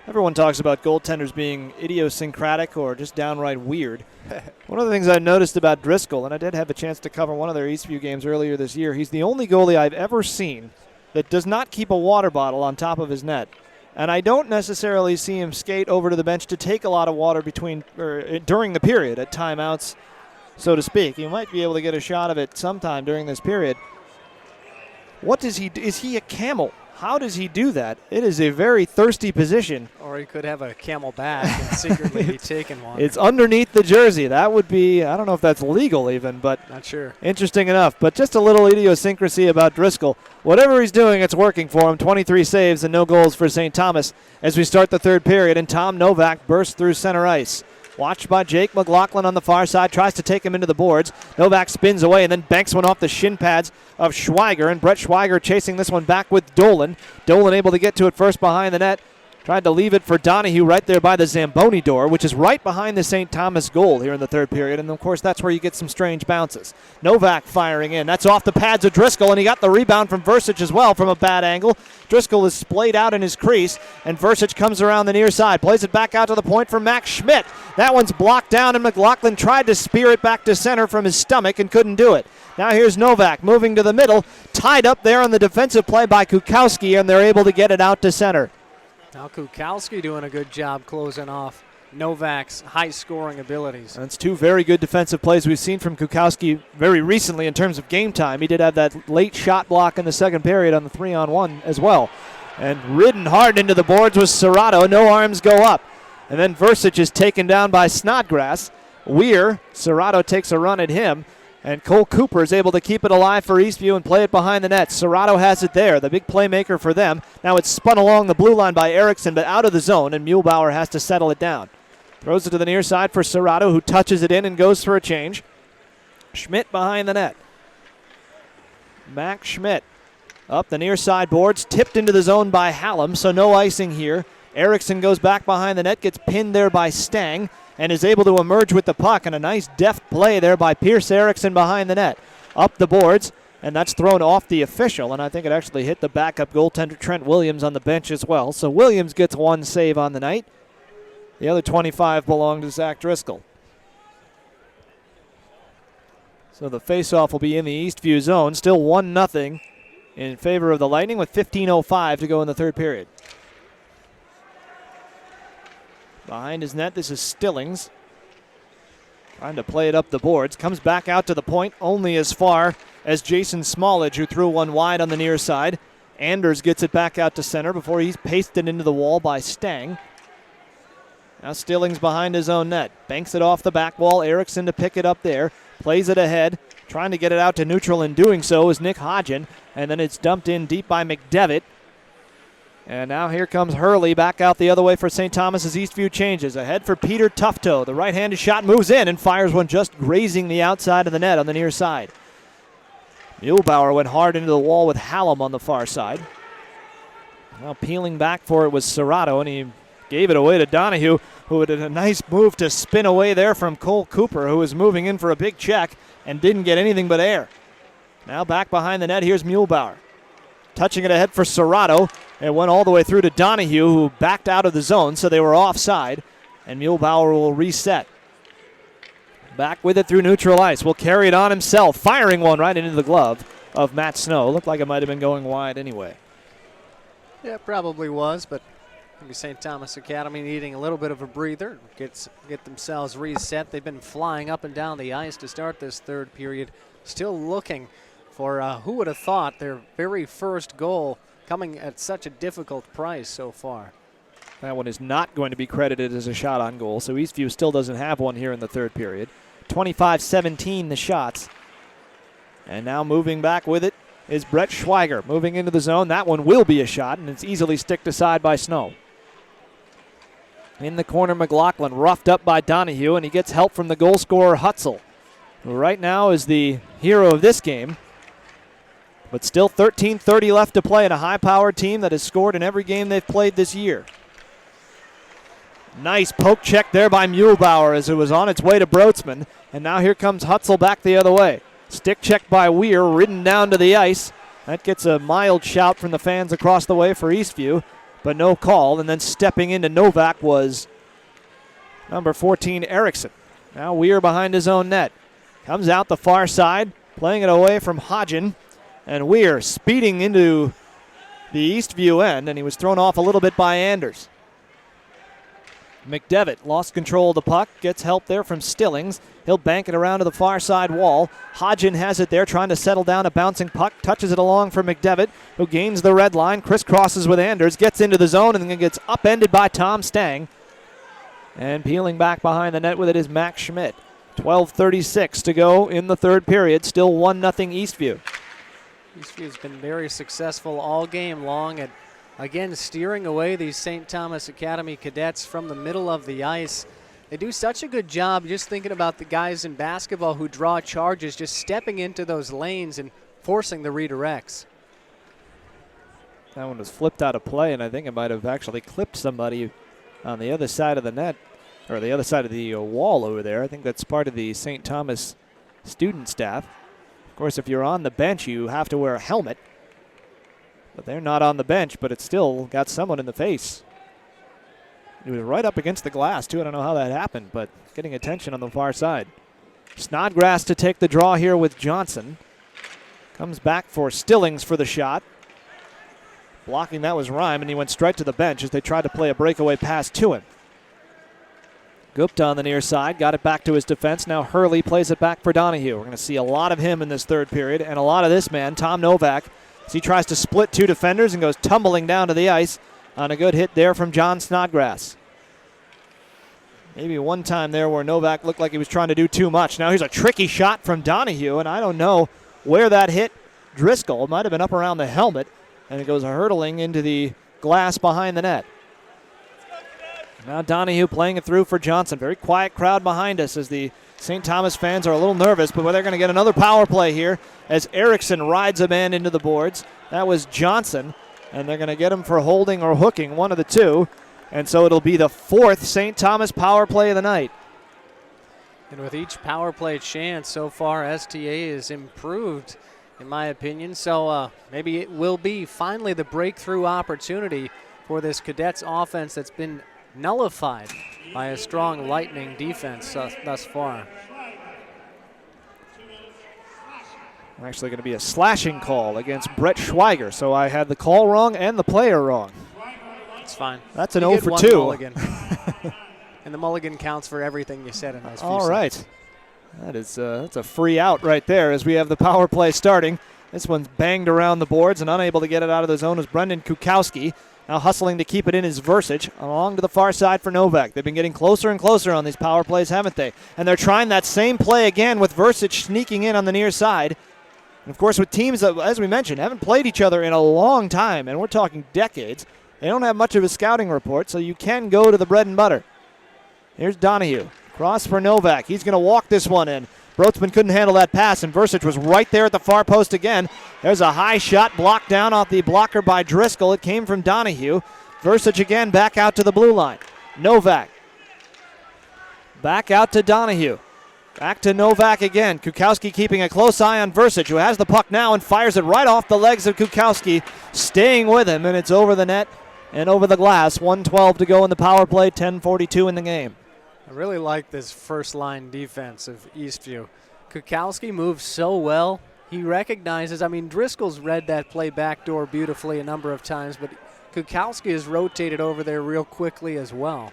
[SPEAKER 1] everyone talks about goaltenders being idiosyncratic or just downright weird. One of the things I noticed about Driscoll, and I did have a chance to cover one of their Eastview games earlier this year, he's the only goalie I've ever seen that does not keep a water bottle on top of his net. And I don't necessarily see him skate over to the bench to take a lot of water during the period at timeouts, so to speak. He might be able to get a shot of it sometime during this period. What does he do? Is he a camel? How does he do that? It is a very thirsty position.
[SPEAKER 2] Or he could have a camel back and secretly be taking one.
[SPEAKER 1] It's underneath the jersey. That would be, I don't know if that's legal even, but
[SPEAKER 2] not sure.
[SPEAKER 1] Interesting enough. But just a little idiosyncrasy about Driscoll. Whatever he's doing, it's working for him. 23 saves and no goals for St. Thomas as we start the third period, and Tom Novak bursts through center ice. Watched by Jake McLaughlin on the far side, tries to take him into the boards. Novak spins away and then banks one off the shin pads of Schweiger, and Brett Schweiger chasing this one back with Dolan. Dolan able to get to it first behind the net. Tried to leave it for Donahue right there by the Zamboni door, which is right behind the St. Thomas goal here in the third period. And, of course, that's where you get some strange bounces. Novak firing in. That's off the pads of Driscoll, and he got the rebound from Versich as well from a bad angle. Driscoll is splayed out in his crease, and Versich comes around the near side. Plays it back out to the point for Max Schmidt. That one's blocked down, and McLaughlin tried to spear it back to center from his stomach and couldn't do it. Now here's Novak moving to the middle, tied up there on the defensive play by Kukowski, and they're able to get it out to center.
[SPEAKER 2] Now Kukowski doing a good job closing off Novak's high-scoring abilities.
[SPEAKER 1] That's two very good defensive plays we've seen from Kukowski very recently in terms of game time. He did have that late shot block in the second period on the 3-on-1 as well. And ridden hard into the boards was Serrato. No arms go up. And then Versich is taken down by Snodgrass. Serrato takes a run at him. And Cole Cooper is able to keep it alive for Eastview and play it behind the net. Serrato has it there, the big playmaker for them. Now it's spun along the blue line by Erickson, but out of the zone, and Muehlbauer has to settle it down. Throws it to the near side for Serrato, who touches it in and goes for a change. Schmidt behind the net. Max Schmidt up the near side boards, tipped into the zone by Hallam, so no icing here. Erickson goes back behind the net, gets pinned there by Stang, and is able to emerge with the puck, and a nice deft play there by Pierce Erickson behind the net. Up the boards, and that's thrown off the official, and I think it actually hit the backup goaltender Trent Williams on the bench as well. So Williams gets one save on the night. The other 25 belong to Zach Driscoll. So the faceoff will be in the Eastview zone, still 1-0 in favor of the Lightning with 15:05 to go in the third period. Behind his net, this is Stillings. Trying to play it up the boards. Comes back out to the point, only as far as Jason Smallage, who threw one wide on the near side. Anders gets it back out to center before he's pasted into the wall by Stang. Now Stillings behind his own net. Banks it off the back wall. Erickson to pick it up there. Plays it ahead. Trying to get it out to neutral in doing so is Nick Hodgen. And then it's dumped in deep by McDevitt. And now here comes Hurley back out the other way for St. Thomas as Eastview changes. Ahead for Peter Tufto. The right-handed shot moves in and fires one just grazing the outside of the net on the near side. Muehlbauer went hard into the wall with Hallam on the far side. Now peeling back for it was Serrato, and he gave it away to Donahue, who did a nice move to spin away there from Cole Cooper, who was moving in for a big check and didn't get anything but air. Now back behind the net, here's Muehlbauer. Touching it ahead for Serrato. It went all the way through to Donahue, who backed out of the zone, so they were offside, and Muehlbauer will reset. Back with it through neutral ice. Will carry it on himself, firing one right into the glove of Matt Snow. Looked like it might have been going wide anyway.
[SPEAKER 2] Yeah, it probably was, but maybe St. Thomas Academy needing a little bit of a breather, get themselves reset. They've been flying up and down the ice to start this third period, still looking for who would have thought their very first goal coming at such a difficult price so far.
[SPEAKER 1] That one is not going to be credited as a shot on goal, so Eastview still doesn't have one here in the third period. 25-17 the shots. And now moving back with it is Brett Schweiger moving into the zone. That one will be a shot, and it's easily sticked aside by Snow. In the corner, McLaughlin roughed up by Donahue, and he gets help from the goal scorer Hutzel, who right now is the hero of this game. But still 13:30 left to play in a high-powered team that has scored in every game they've played this year. Nice poke check there by Muehlbauer as it was on its way to Broadsman. And now here comes Hutzel back the other way. Stick check by Weir, ridden down to the ice. That gets a mild shout from the fans across the way for Eastview, but no call. And then stepping into Novak was number 14, Erickson. Now Weir behind his own net. Comes out the far side, playing it away from Hodgen. And Weir speeding into the Eastview end, and he was thrown off a little bit by Anders. McDevitt lost control of the puck, gets help there from Stillings. He'll bank it around to the far side wall. Hodgen has it there, trying to settle down a bouncing puck, touches it along for McDevitt, who gains the red line, crisscrosses with Anders, gets into the zone, and then gets upended by Tom Stang. And peeling back behind the net with it is Max Schmidt. 12:36 to go in the third period, still 1-0 Eastview.
[SPEAKER 2] Eastview's been very successful all game long at, again, steering away these St. Thomas Academy cadets from the middle of the ice. They do such a good job just thinking about the guys in basketball who draw charges, just stepping into those lanes and forcing the redirects.
[SPEAKER 1] That one was flipped out of play, and I think it might have actually clipped somebody on the other side of the net, or the other side of the wall over there. I think that's part of the St. Thomas student staff. Of course, if you're on the bench, you have to wear a helmet. But they're not on the bench, but it still got someone in the face. He was right up against the glass, too. I don't know how that happened, but getting attention on the far side. Snodgrass to take the draw here with Johnson. Comes back for Stillings for the shot. Blocking that was Rhyme, and he went straight to the bench as they tried to play a breakaway pass to him. Gupta on the near side, got it back to his defense. Now Hurley plays it back for Donahue. We're going to see a lot of him in this third period, and a lot of this man, Tom Novak, as he tries to split two defenders and goes tumbling down to the ice on a good hit there from John Snodgrass. Maybe one time there where Novak looked like he was trying to do too much. Now here's a tricky shot from Donahue, and I don't know where that hit Driscoll. It might have been up around the helmet, and it goes hurtling into the glass behind the net. Now Donahue playing it through for Johnson. Very quiet crowd behind us as the St. Thomas fans are a little nervous, but they're going to get another power play here as Erickson rides a man into the boards. That was Johnson, and they're going to get him for holding or hooking, one of the two. And so it'll be the fourth St. Thomas power play of the night.
[SPEAKER 2] And with each power play chance so far, STA has improved, in my opinion. So maybe it will be finally the breakthrough opportunity for this Cadets offense that's been nullified by a strong Lightning defense thus far.
[SPEAKER 1] Actually going to be a slashing call against Brett Schweiger. So I had the call wrong and the player wrong.
[SPEAKER 2] It's fine.
[SPEAKER 1] That's an 0 for 2.
[SPEAKER 2] Mulligan. And the mulligan counts for everything you said in those few
[SPEAKER 1] All right.
[SPEAKER 2] seconds.
[SPEAKER 1] That's a free out right there as we have the power play starting. This one's banged around the boards and unable to get it out of the zone is Brendan Kukowski. Now hustling to keep it in is Versich along to the far side for Novak. They've been getting closer and closer on these power plays, haven't they? And they're trying that same play again with Versich sneaking in on the near side. And of course with teams that, as we mentioned, haven't played each other in a long time, and we're talking decades, they don't have much of a scouting report, so you can go to the bread and butter. Here's Donahue. Cross for Novak. He's going to walk this one in. Brotsman couldn't handle that pass, and Versich was right there at the far post again. There's a high shot blocked down off the blocker by Driscoll. It came from Donahue. Versich again back out to the blue line. Novak. Back out to Donahue. Back to Novak again. Kukowski keeping a close eye on Versich, who has the puck now and fires it right off the legs of Kukowski, staying with him, and it's over the net and over the glass. 1:12 to go in the power play, 10:42 in the game.
[SPEAKER 2] I really like this first line defense of Eastview. Kukowski moves so well. He recognizes, Driscoll's read that play backdoor beautifully a number of times, but Kukowski has rotated over there real quickly as well.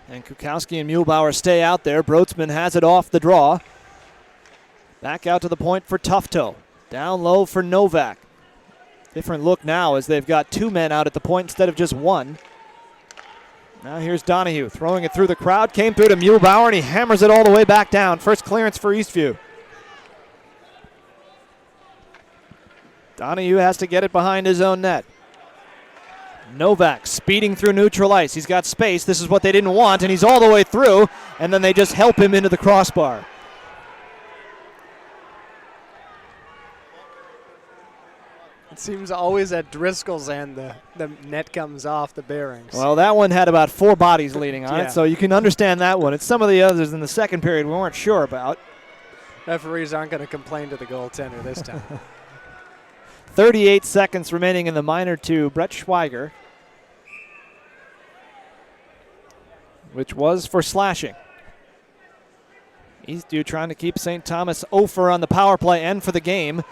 [SPEAKER 1] And Kukowski and Muehlbauer stay out there. Brotsman has it off the draw. Back out to the point for Tufto. Down low for Novak. Different look now as they've got two men out at the point instead of just one. Now here's Donahue throwing it through the crowd. Came through to Muehlbauer, and he hammers it all the way back down. First clearance for Eastview. Donahue has to get it behind his own net. Novak speeding through neutral ice. He's got space. This is what they didn't want, and he's all the way through, and then they just help him into the crossbar.
[SPEAKER 2] It seems always at Driscoll's end the net comes off the bearings.
[SPEAKER 1] Well, that one had about 4 bodies leading on it, so you can understand that one. It's some of the others in the second period we weren't sure about.
[SPEAKER 2] Referees aren't going to complain to the goaltender this time.
[SPEAKER 1] 38 seconds remaining in the minor to Brett Schweiger, which was for slashing. Eastview trying to keep St. Thomas over on the power play and for the game.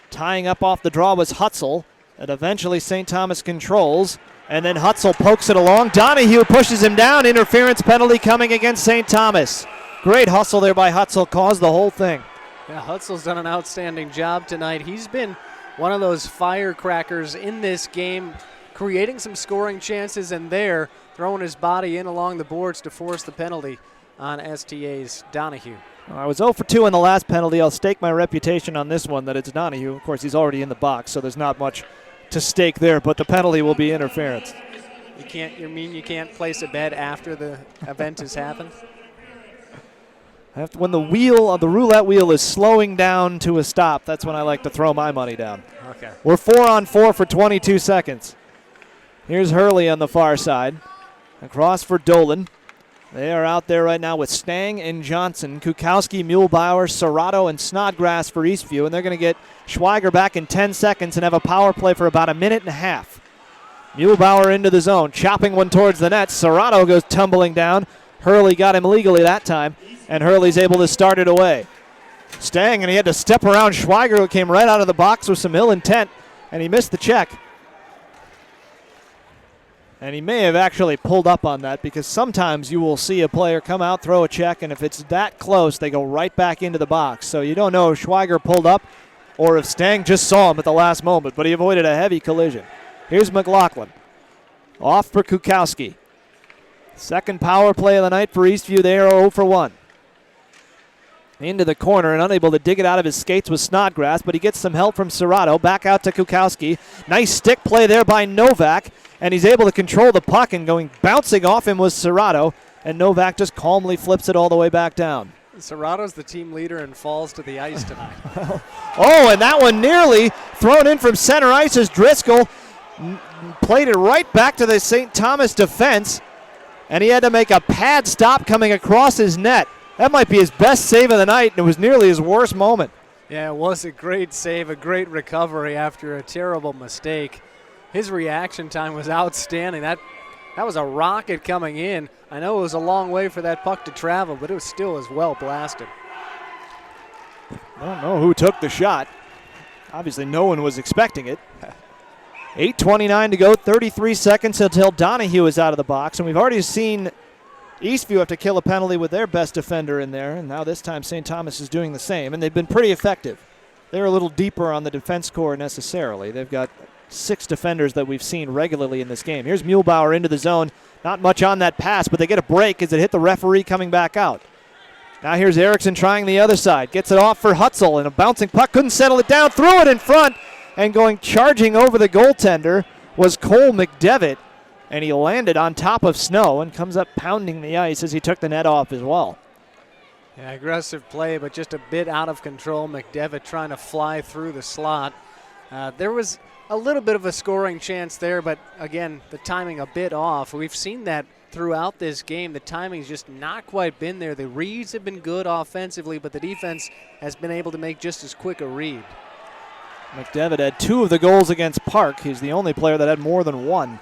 [SPEAKER 1] Tying up off the draw was Hutzel, and eventually St. Thomas controls, and then Hutzel pokes it along. Donahue pushes him down. Interference penalty coming against St. Thomas. Great hustle there by Hutzel, caused the whole thing.
[SPEAKER 2] Yeah, Hutzel's done an outstanding job tonight. He's been one of those firecrackers in this game, creating some scoring chances, and there throwing his body in along the boards to force the penalty on STA's Donahue.
[SPEAKER 1] I was 0 for 2 in the last penalty. I'll stake my reputation on this one that it's Donahue. Of course, he's already in the box, so there's not much to stake there, but the penalty will be interference.
[SPEAKER 2] You can't place a bet after the event has happened?
[SPEAKER 1] When the roulette wheel is slowing down to a stop, that's when I like to throw my money down.
[SPEAKER 2] Okay.
[SPEAKER 1] We're 4-on-4 for 22 seconds. Here's Hurley on the far side. Across for Dolan. They are out there right now with Stang and Johnson, Kukowski, Muehlbauer, Serrato, and Snodgrass for Eastview. And they're going to get Schweiger back in 10 seconds and have a power play for about a minute and a half. Muehlbauer into the zone, chopping one towards the net. Serrato goes tumbling down. Hurley got him legally that time, and Hurley's able to start it away. Stang, and he had to step around Schweiger, who came right out of the box with some ill intent, and he missed the check. And he may have actually pulled up on that, because sometimes you will see a player come out, throw a check, and if it's that close, they go right back into the box. So you don't know if Schweiger pulled up or if Stang just saw him at the last moment, but he avoided a heavy collision. Here's McLaughlin. Off for Kukowski. Second power play of the night for Eastview. They are 0 for 1. Into the corner and unable to dig it out of his skates with Snodgrass, but he gets some help from Serrato. Back out to Kukowski. Nice stick play there by Novak, and he's able to control the puck, and bouncing off him was Serrato, and Novak just calmly flips it all the way back down.
[SPEAKER 2] Serrato's the team leader and falls to the ice tonight.
[SPEAKER 1] Oh, and that one nearly thrown in from center ice as Driscoll played it right back to the St. Thomas defense, and he had to make a pad stop coming across his net. That might be his best save of the night, and it was nearly his worst moment.
[SPEAKER 2] Yeah, it was a great save, a great recovery after a terrible mistake. His reaction time was outstanding. That was a rocket coming in. I know it was a long way for that puck to travel, but it was still as well blasted.
[SPEAKER 1] I don't know who took the shot. Obviously, no one was expecting it. 8:29 to go, 33 seconds until Donahue is out of the box, and we've already seen Eastview have to kill a penalty with their best defender in there, and now this time St. Thomas is doing the same, and they've been pretty effective. They're a little deeper on the defense core necessarily. They've got 6 defenders that we've seen regularly in this game. Here's Muehlbauer into the zone. Not much on that pass, but they get a break as it hit the referee coming back out. Now here's Erickson trying the other side. Gets it off for Hutzel, and a bouncing puck. Couldn't settle it down. Threw it in front, and going charging over the goaltender was Cole McDevitt, and he landed on top of Snow and comes up pounding the ice as he took the net off as well.
[SPEAKER 2] Yeah, aggressive play, but just a bit out of control. McDevitt trying to fly through the slot. There was a little bit of a scoring chance there, but again, the timing a bit off. We've seen that throughout this game. The timing's just not quite been there. The reads have been good offensively, but the defense has been able to make just as quick a read.
[SPEAKER 1] McDevitt had 2 of the goals against Park. He's the only player that had more than 1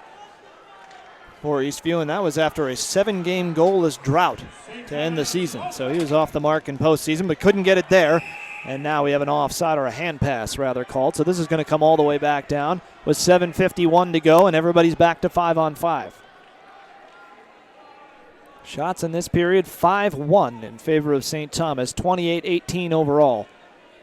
[SPEAKER 1] for Eastview, and that was after a 7-game goalless drought to end the season. So he was off the mark in postseason, but couldn't get it there. And now we have an offside, or a hand pass rather, called. So this is going to come all the way back down with 7:51 to go, and everybody's back to 5-on-5. Shots in this period, 5-1 in favor of St. Thomas, 28-18 overall.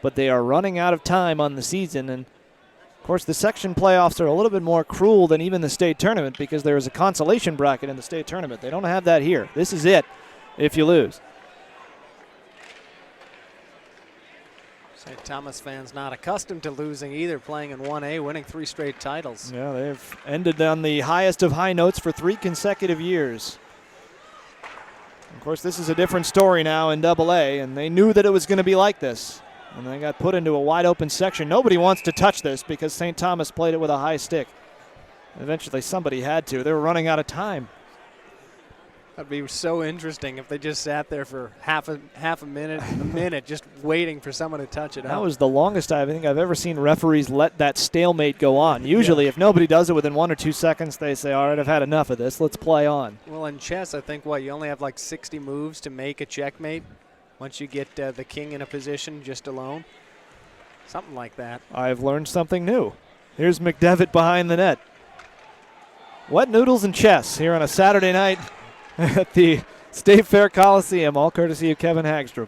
[SPEAKER 1] But they are running out of time on the season, and of course the section playoffs are a little bit more cruel than even the state tournament, because there is a consolation bracket in the state tournament. They don't have that here. This is it if you lose.
[SPEAKER 2] St. Thomas fans not accustomed to losing either, playing in 1A, winning 3 straight titles.
[SPEAKER 1] Yeah, they've ended on the highest of high notes for 3 consecutive years. Of course, this is a different story now in AA, and they knew that it was going to be like this. And they got put into a wide-open section. Nobody wants to touch this because St. Thomas played it with a high stick. Eventually, somebody had to. They were running out of time.
[SPEAKER 2] That'd be so interesting if they just sat there for half a minute, just waiting for someone to touch it out.
[SPEAKER 1] That was the longest I think I've ever seen referees let that stalemate go on. Usually, if nobody does it within 1 or 2 seconds, they say, all right, I've had enough of this. Let's play on.
[SPEAKER 2] Well, in chess, I think, you only have like 60 moves to make a checkmate once you get the king in a position just alone. Something like that.
[SPEAKER 1] I've learned something new. Here's McDevitt behind the net. Wet noodles and chess here on a Saturday night at the State Fair Coliseum, all courtesy of Kevin Hagstrom.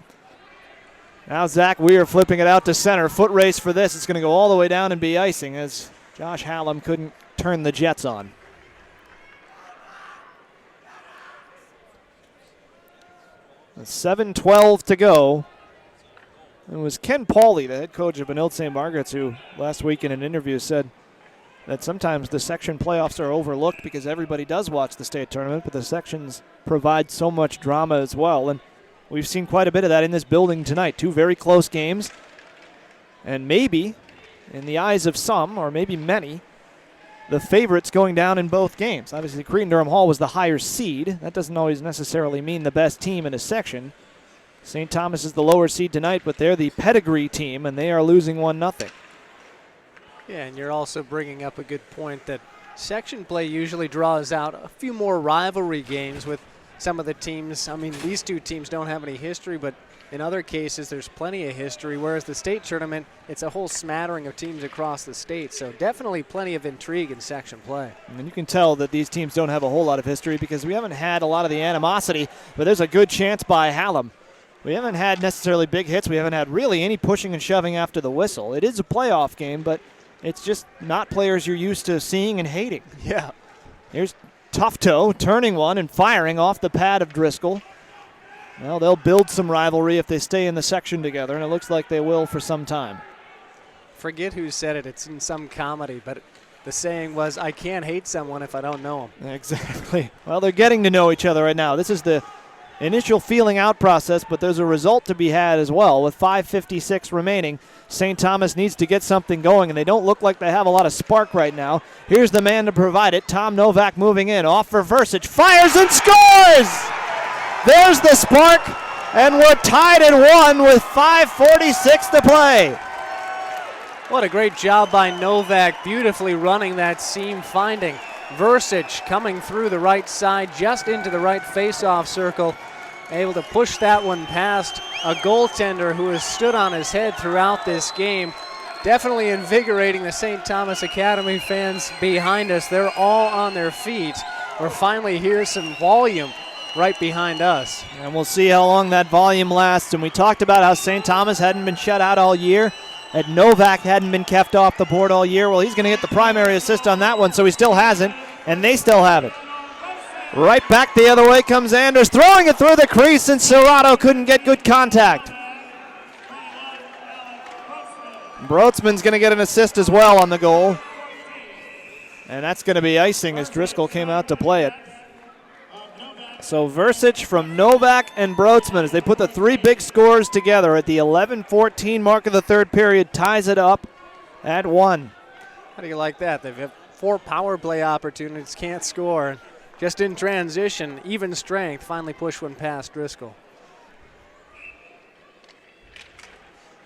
[SPEAKER 1] Now Zach Weir flipping it out to center. Foot race for this. It's going to go all the way down and be icing as Josh Hallam couldn't turn the Jets on. With 7:12 to go. It was Ken Pauley, the head coach of Benilde St. Margaret's, who last week in an interview said that sometimes the section playoffs are overlooked because everybody does watch the state tournament, but the sections provide so much drama as well. And we've seen quite a bit of that in this building tonight. 2 very close games. And maybe in the eyes of some, or maybe many, the favorites going down in both games. Obviously, Cretin-Durham Hall was the higher seed. That doesn't always necessarily mean the best team in a section. St. Thomas is the lower seed tonight, but they're the pedigree team, and they are losing 1-0.
[SPEAKER 2] Yeah, and you're also bringing up a good point that section play usually draws out a few more rivalry games with some of the teams. I mean, these two teams don't have any history, but in other cases, there's plenty of history, whereas the state tournament, it's a whole smattering of teams across the state, so definitely plenty of intrigue in section play.
[SPEAKER 1] And you can tell that these teams don't have a whole lot of history because we haven't had a lot of the animosity, but there's a good chance by Hallam. We haven't had necessarily big hits. We haven't had really any pushing and shoving after the whistle. It is a playoff game, but it's just not players you're used to seeing and hating.
[SPEAKER 2] Yeah.
[SPEAKER 1] Here's Tufto turning one and firing off the pad of Driscoll. Well, they'll build some rivalry if they stay in the section together, and it looks like they will for some time.
[SPEAKER 2] Forget who said it. It's in some comedy, but the saying was, I can't hate someone if I don't know them.
[SPEAKER 1] Exactly. Well, they're getting to know each other right now. This is the initial feeling out process, but there's a result to be had as well. With 5:56 remaining, St. Thomas needs to get something going, and they don't look like they have a lot of spark right now. Here's the man to provide it. Tom Novak moving in. Off for Versich. Fires and scores! There's the spark, and we're tied at 1 with 5:46 to play.
[SPEAKER 2] What a great job by Novak, beautifully running that seam, finding Versich coming through the right side, just into the right face-off circle, able to push that one past a goaltender who has stood on his head throughout this game. Definitely invigorating the St. Thomas Academy fans behind us. They're all on their feet. We're finally hearing some volume right behind us.
[SPEAKER 1] And we'll see how long that volume lasts. And we talked about how St. Thomas hadn't been shut out all year, and Novak hadn't been kept off the board all year. Well, he's going to get the primary assist on that one, so he still hasn't, and they still have it. Right back the other way comes Anders, throwing it through the crease, and Serrato couldn't get good contact. Brotzman's going to get an assist as well on the goal. And that's going to be icing as Driscoll came out to play it. So Versich from Novak and Brotzman, as they put the three big scores together at the 11-14 mark of the third period, ties it up at 1.
[SPEAKER 2] How do you like that? They've had 4 power play opportunities, can't score. Just in transition, even strength, finally push one past Driscoll.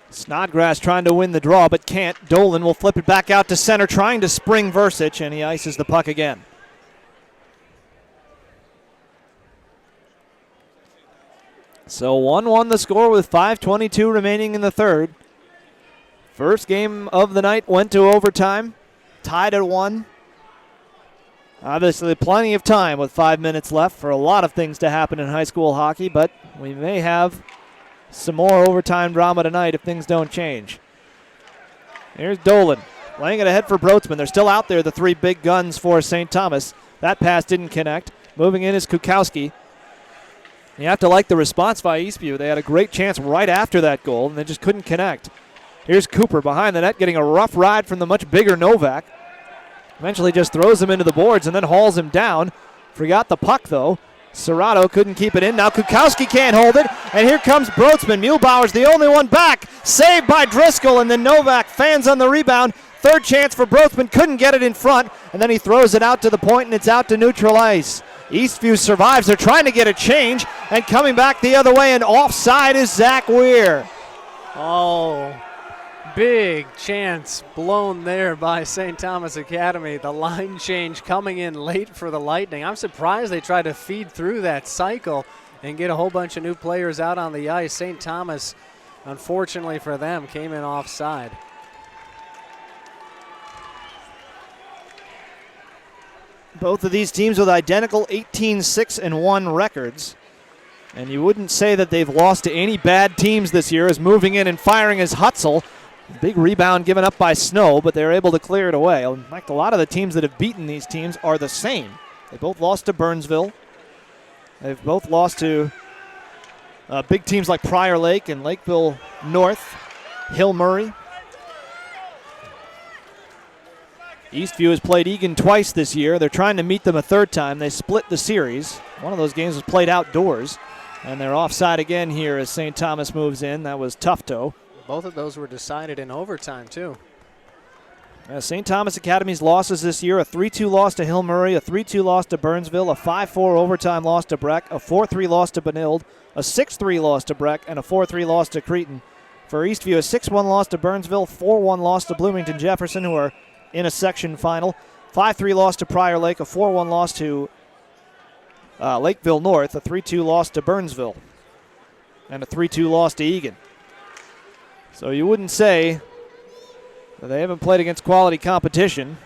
[SPEAKER 1] Snodgrass trying to win the draw, but can't. Dolan will flip it back out to center, trying to spring Versich, and he ices the puck again. So 1-1 the score with 5:22 remaining in the third. First game of the night went to overtime, tied at 1. Obviously plenty of time with 5 minutes left for a lot of things to happen in high school hockey, but we may have some more overtime drama tonight if things don't change. Here's Dolan laying it ahead for Brotzman. They're still out there, the three big guns for St. Thomas. That pass didn't connect. Moving in is Kukowski. You have to like the response by Eastview. They had a great chance right after that goal, and they just couldn't connect. Here's Cooper behind the net, getting a rough ride from the much bigger Novak. Eventually just throws him into the boards and then hauls him down. Forgot the puck, though. Serrato couldn't keep it in. Now Kukowski can't hold it, and here comes Brotzman. Muehlbauer's the only one back. Saved by Driscoll, and then Novak fans on the rebound. Third chance for Brotzman, couldn't get it in front, and then he throws it out to the point, and it's out to neutral ice. Eastview survives. They're trying to get a change, and coming back the other way, and offside is Zach Weir.
[SPEAKER 2] Oh, big chance blown there by St. Thomas Academy. The line change coming in late for the Lightning. I'm surprised they tried to feed through that cycle and get a whole bunch of new players out on the ice. St. Thomas, unfortunately for them, came in offside.
[SPEAKER 1] Both of these teams with identical 18-6-1 records. And you wouldn't say that they've lost to any bad teams this year, as moving in and firing is Hutzel. Big rebound given up by Snow, but they're able to clear it away. In fact, a lot of the teams that have beaten these teams are the same. They both lost to Burnsville. They've both lost to big teams like Prior Lake and Lakeville North, Hill Murray. Eastview has played Egan twice this year. They're trying to meet them a third time. They split the series. One of those games was played outdoors. And they're offside again here as St. Thomas moves in. That was Tufto.
[SPEAKER 2] Both of those were decided in overtime, too.
[SPEAKER 1] St. Thomas Academy's losses this year: a 3-2 loss to Hill Murray, a 3-2 loss to Burnsville, a 5-4 overtime loss to Breck, a 4-3 loss to Benilde, a 6-3 loss to Breck, and a 4-3 loss to Cretin. For Eastview, a 6-1 loss to Burnsville, 4-1 loss to Bloomington Jefferson, who are in a section final, 5-3 loss to Prior Lake, a 4-1 loss to Lakeville North, a 3-2 loss to Burnsville, and a 3-2 loss to Egan. So you wouldn't say that they haven't played against quality competition.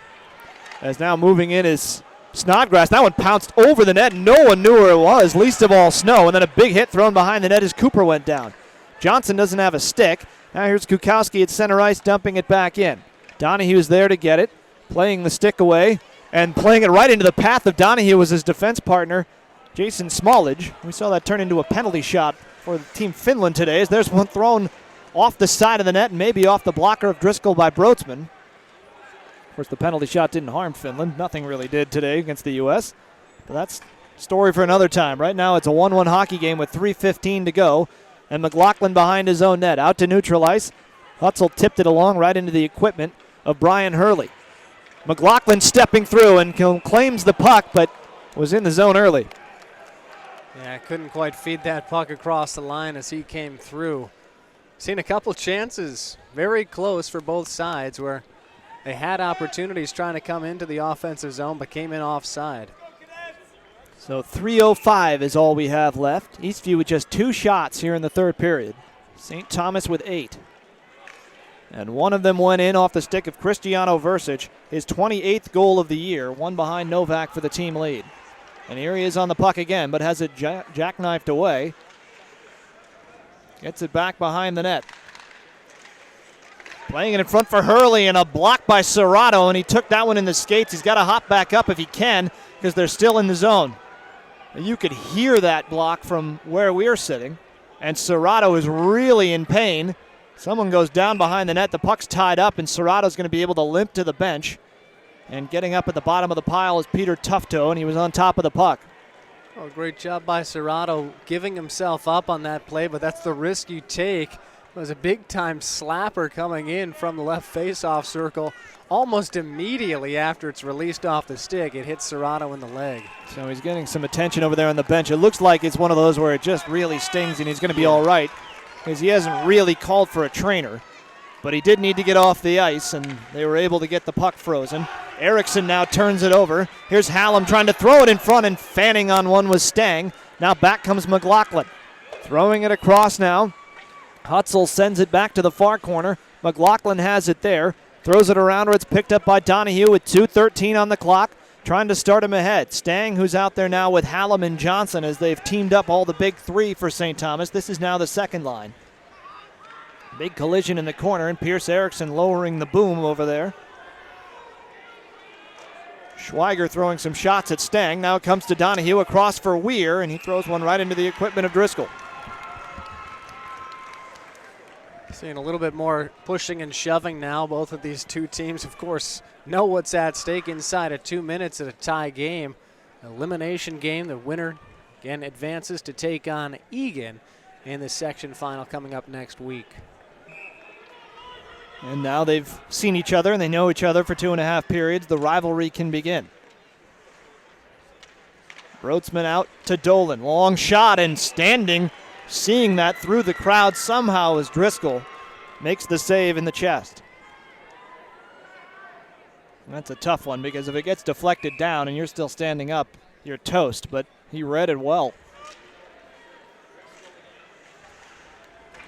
[SPEAKER 1] As now moving in is Snodgrass. That one pounced over the net. No one knew where it was, least of all Snow. And then a big hit thrown behind the net as Cooper went down. Johnson doesn't have a stick. Now here's Kukowski at center ice, dumping it back in. Donahue's there to get it, playing the stick away, and playing it right into the path of Donahue was his defense partner, Jason Smallage. We saw that turn into a penalty shot for Team Finland today, as there's one thrown off the side of the net and maybe off the blocker of Driscoll by Broadsman. Of course, the penalty shot didn't harm Finland. Nothing really did today against the U.S. But that's a story for another time. Right now it's a 1-1 hockey game with 3:15 to go. And McLaughlin behind his own net. Out to neutral ice. Hutzel tipped it along right into the equipment of Brian Hurley. McLaughlin stepping through and claims the puck, but was in the zone early.
[SPEAKER 2] Yeah, couldn't quite feed that puck across the line as he came through. Seen a couple chances very close for both sides where they had opportunities trying to come into the offensive zone but came in offside.
[SPEAKER 1] So 3:05 is all we have left. Eastview with just 2 shots here in the third period. St. Thomas with 8. And one of them went in off the stick of Cristiano Versich, his 28th goal of the year, one behind Novak for the team lead. And here he is on the puck again, but has it jackknifed away. Gets it back behind the net. Playing it in front for Hurley, and a block by Serrato, and he took that one in the skates. He's got to hop back up if he can because they're still in the zone. You could hear that block from where we're sitting, and Serrato is really in pain. Someone goes down behind the net. The puck's tied up, and Serrato's going to be able to limp to the bench. And getting up at the bottom of the pile is Peter Tufto, and he was on top of the puck.
[SPEAKER 2] Oh, great job by Serrato giving himself up on that play, but that's the risk you take. It was a big-time slapper coming in from the left face-off circle. Almost immediately after it's released off the stick, it hits Serrato in the leg.
[SPEAKER 1] So he's getting some attention over there on the bench. It looks like it's one of those where it just really stings and he's going to be all right because he hasn't really called for a trainer. But he did need to get off the ice, and they were able to get the puck frozen. Erickson now turns it over. Here's Hallam trying to throw it in front, and fanning on one was Stang. Now back comes McLaughlin. Throwing it across now. Hutzel sends it back to the far corner. McLaughlin has it there. Throws it around where it's picked up by Donahue with 2:13 on the clock. Trying to start him ahead. Stang, who's out there now with Hallam and Johnson as they've teamed up all the big 3 for St. Thomas. This is now the second line. Big collision in the corner, and Pierce Erickson lowering the boom over there. Schweiger throwing some shots at Stang. Now it comes to Donahue across for Weir, and he throws one right into the equipment of Driscoll.
[SPEAKER 2] Seeing a little bit more pushing and shoving now. Both of these two teams, of course, know what's at stake inside of 2 minutes at a tie game. Elimination game. The winner, again, advances to take on Egan in the section final coming up next week.
[SPEAKER 1] And now they've seen each other and they know each other for 2.5 periods. The rivalry can begin. Broadsman out to Dolan. Long shot, and standing, seeing that through the crowd somehow as Driscoll makes the save in the chest. And that's a tough one because if it gets deflected down and you're still standing up, you're toast, but he read it well.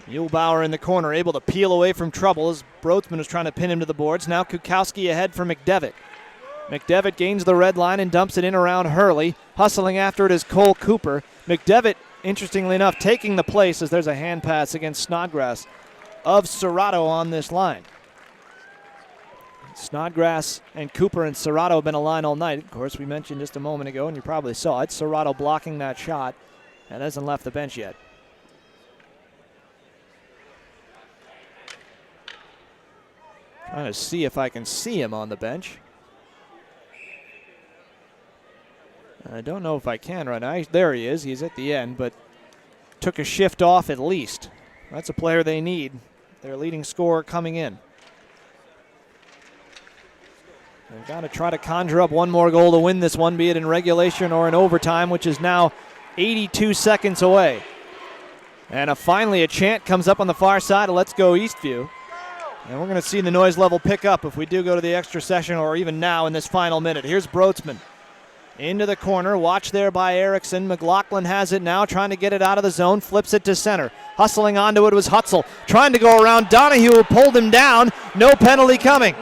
[SPEAKER 1] Muehlbauer in the corner, able to peel away from trouble as Broadsman was trying to pin him to the boards. Now Kukowski ahead for McDevitt. McDevitt gains the red line and dumps it in around Hurley. Hustling after it is Cole Cooper. McDevitt, interestingly enough, taking the place as there's a hand pass against Snodgrass of Serrato on this line. Snodgrass and Cooper and Serrato have been a line all night. Of course, we mentioned just a moment ago, and you probably saw it, Serrato blocking that shot and hasn't left the bench yet. Trying to see if I can see him on the bench. I don't know if I can right now. There he is. He's at the end, but took a shift off at least. That's a player they need. Their leading scorer coming in. They've got to try to conjure up one more goal to win this one, be it in regulation or in overtime, which is now 82 seconds away. And finally a chant comes up on the far side of Let's Go Eastview. And we're going to see the noise level pick up if we do go to the extra session or even now in this final minute. Here's Broadsman into the corner. Watch there by Erickson. McLaughlin has it now, trying to get it out of the zone. Flips it to center. Hustling onto it was Hutzel. Trying to go around Donahue, who pulled him down. No penalty coming.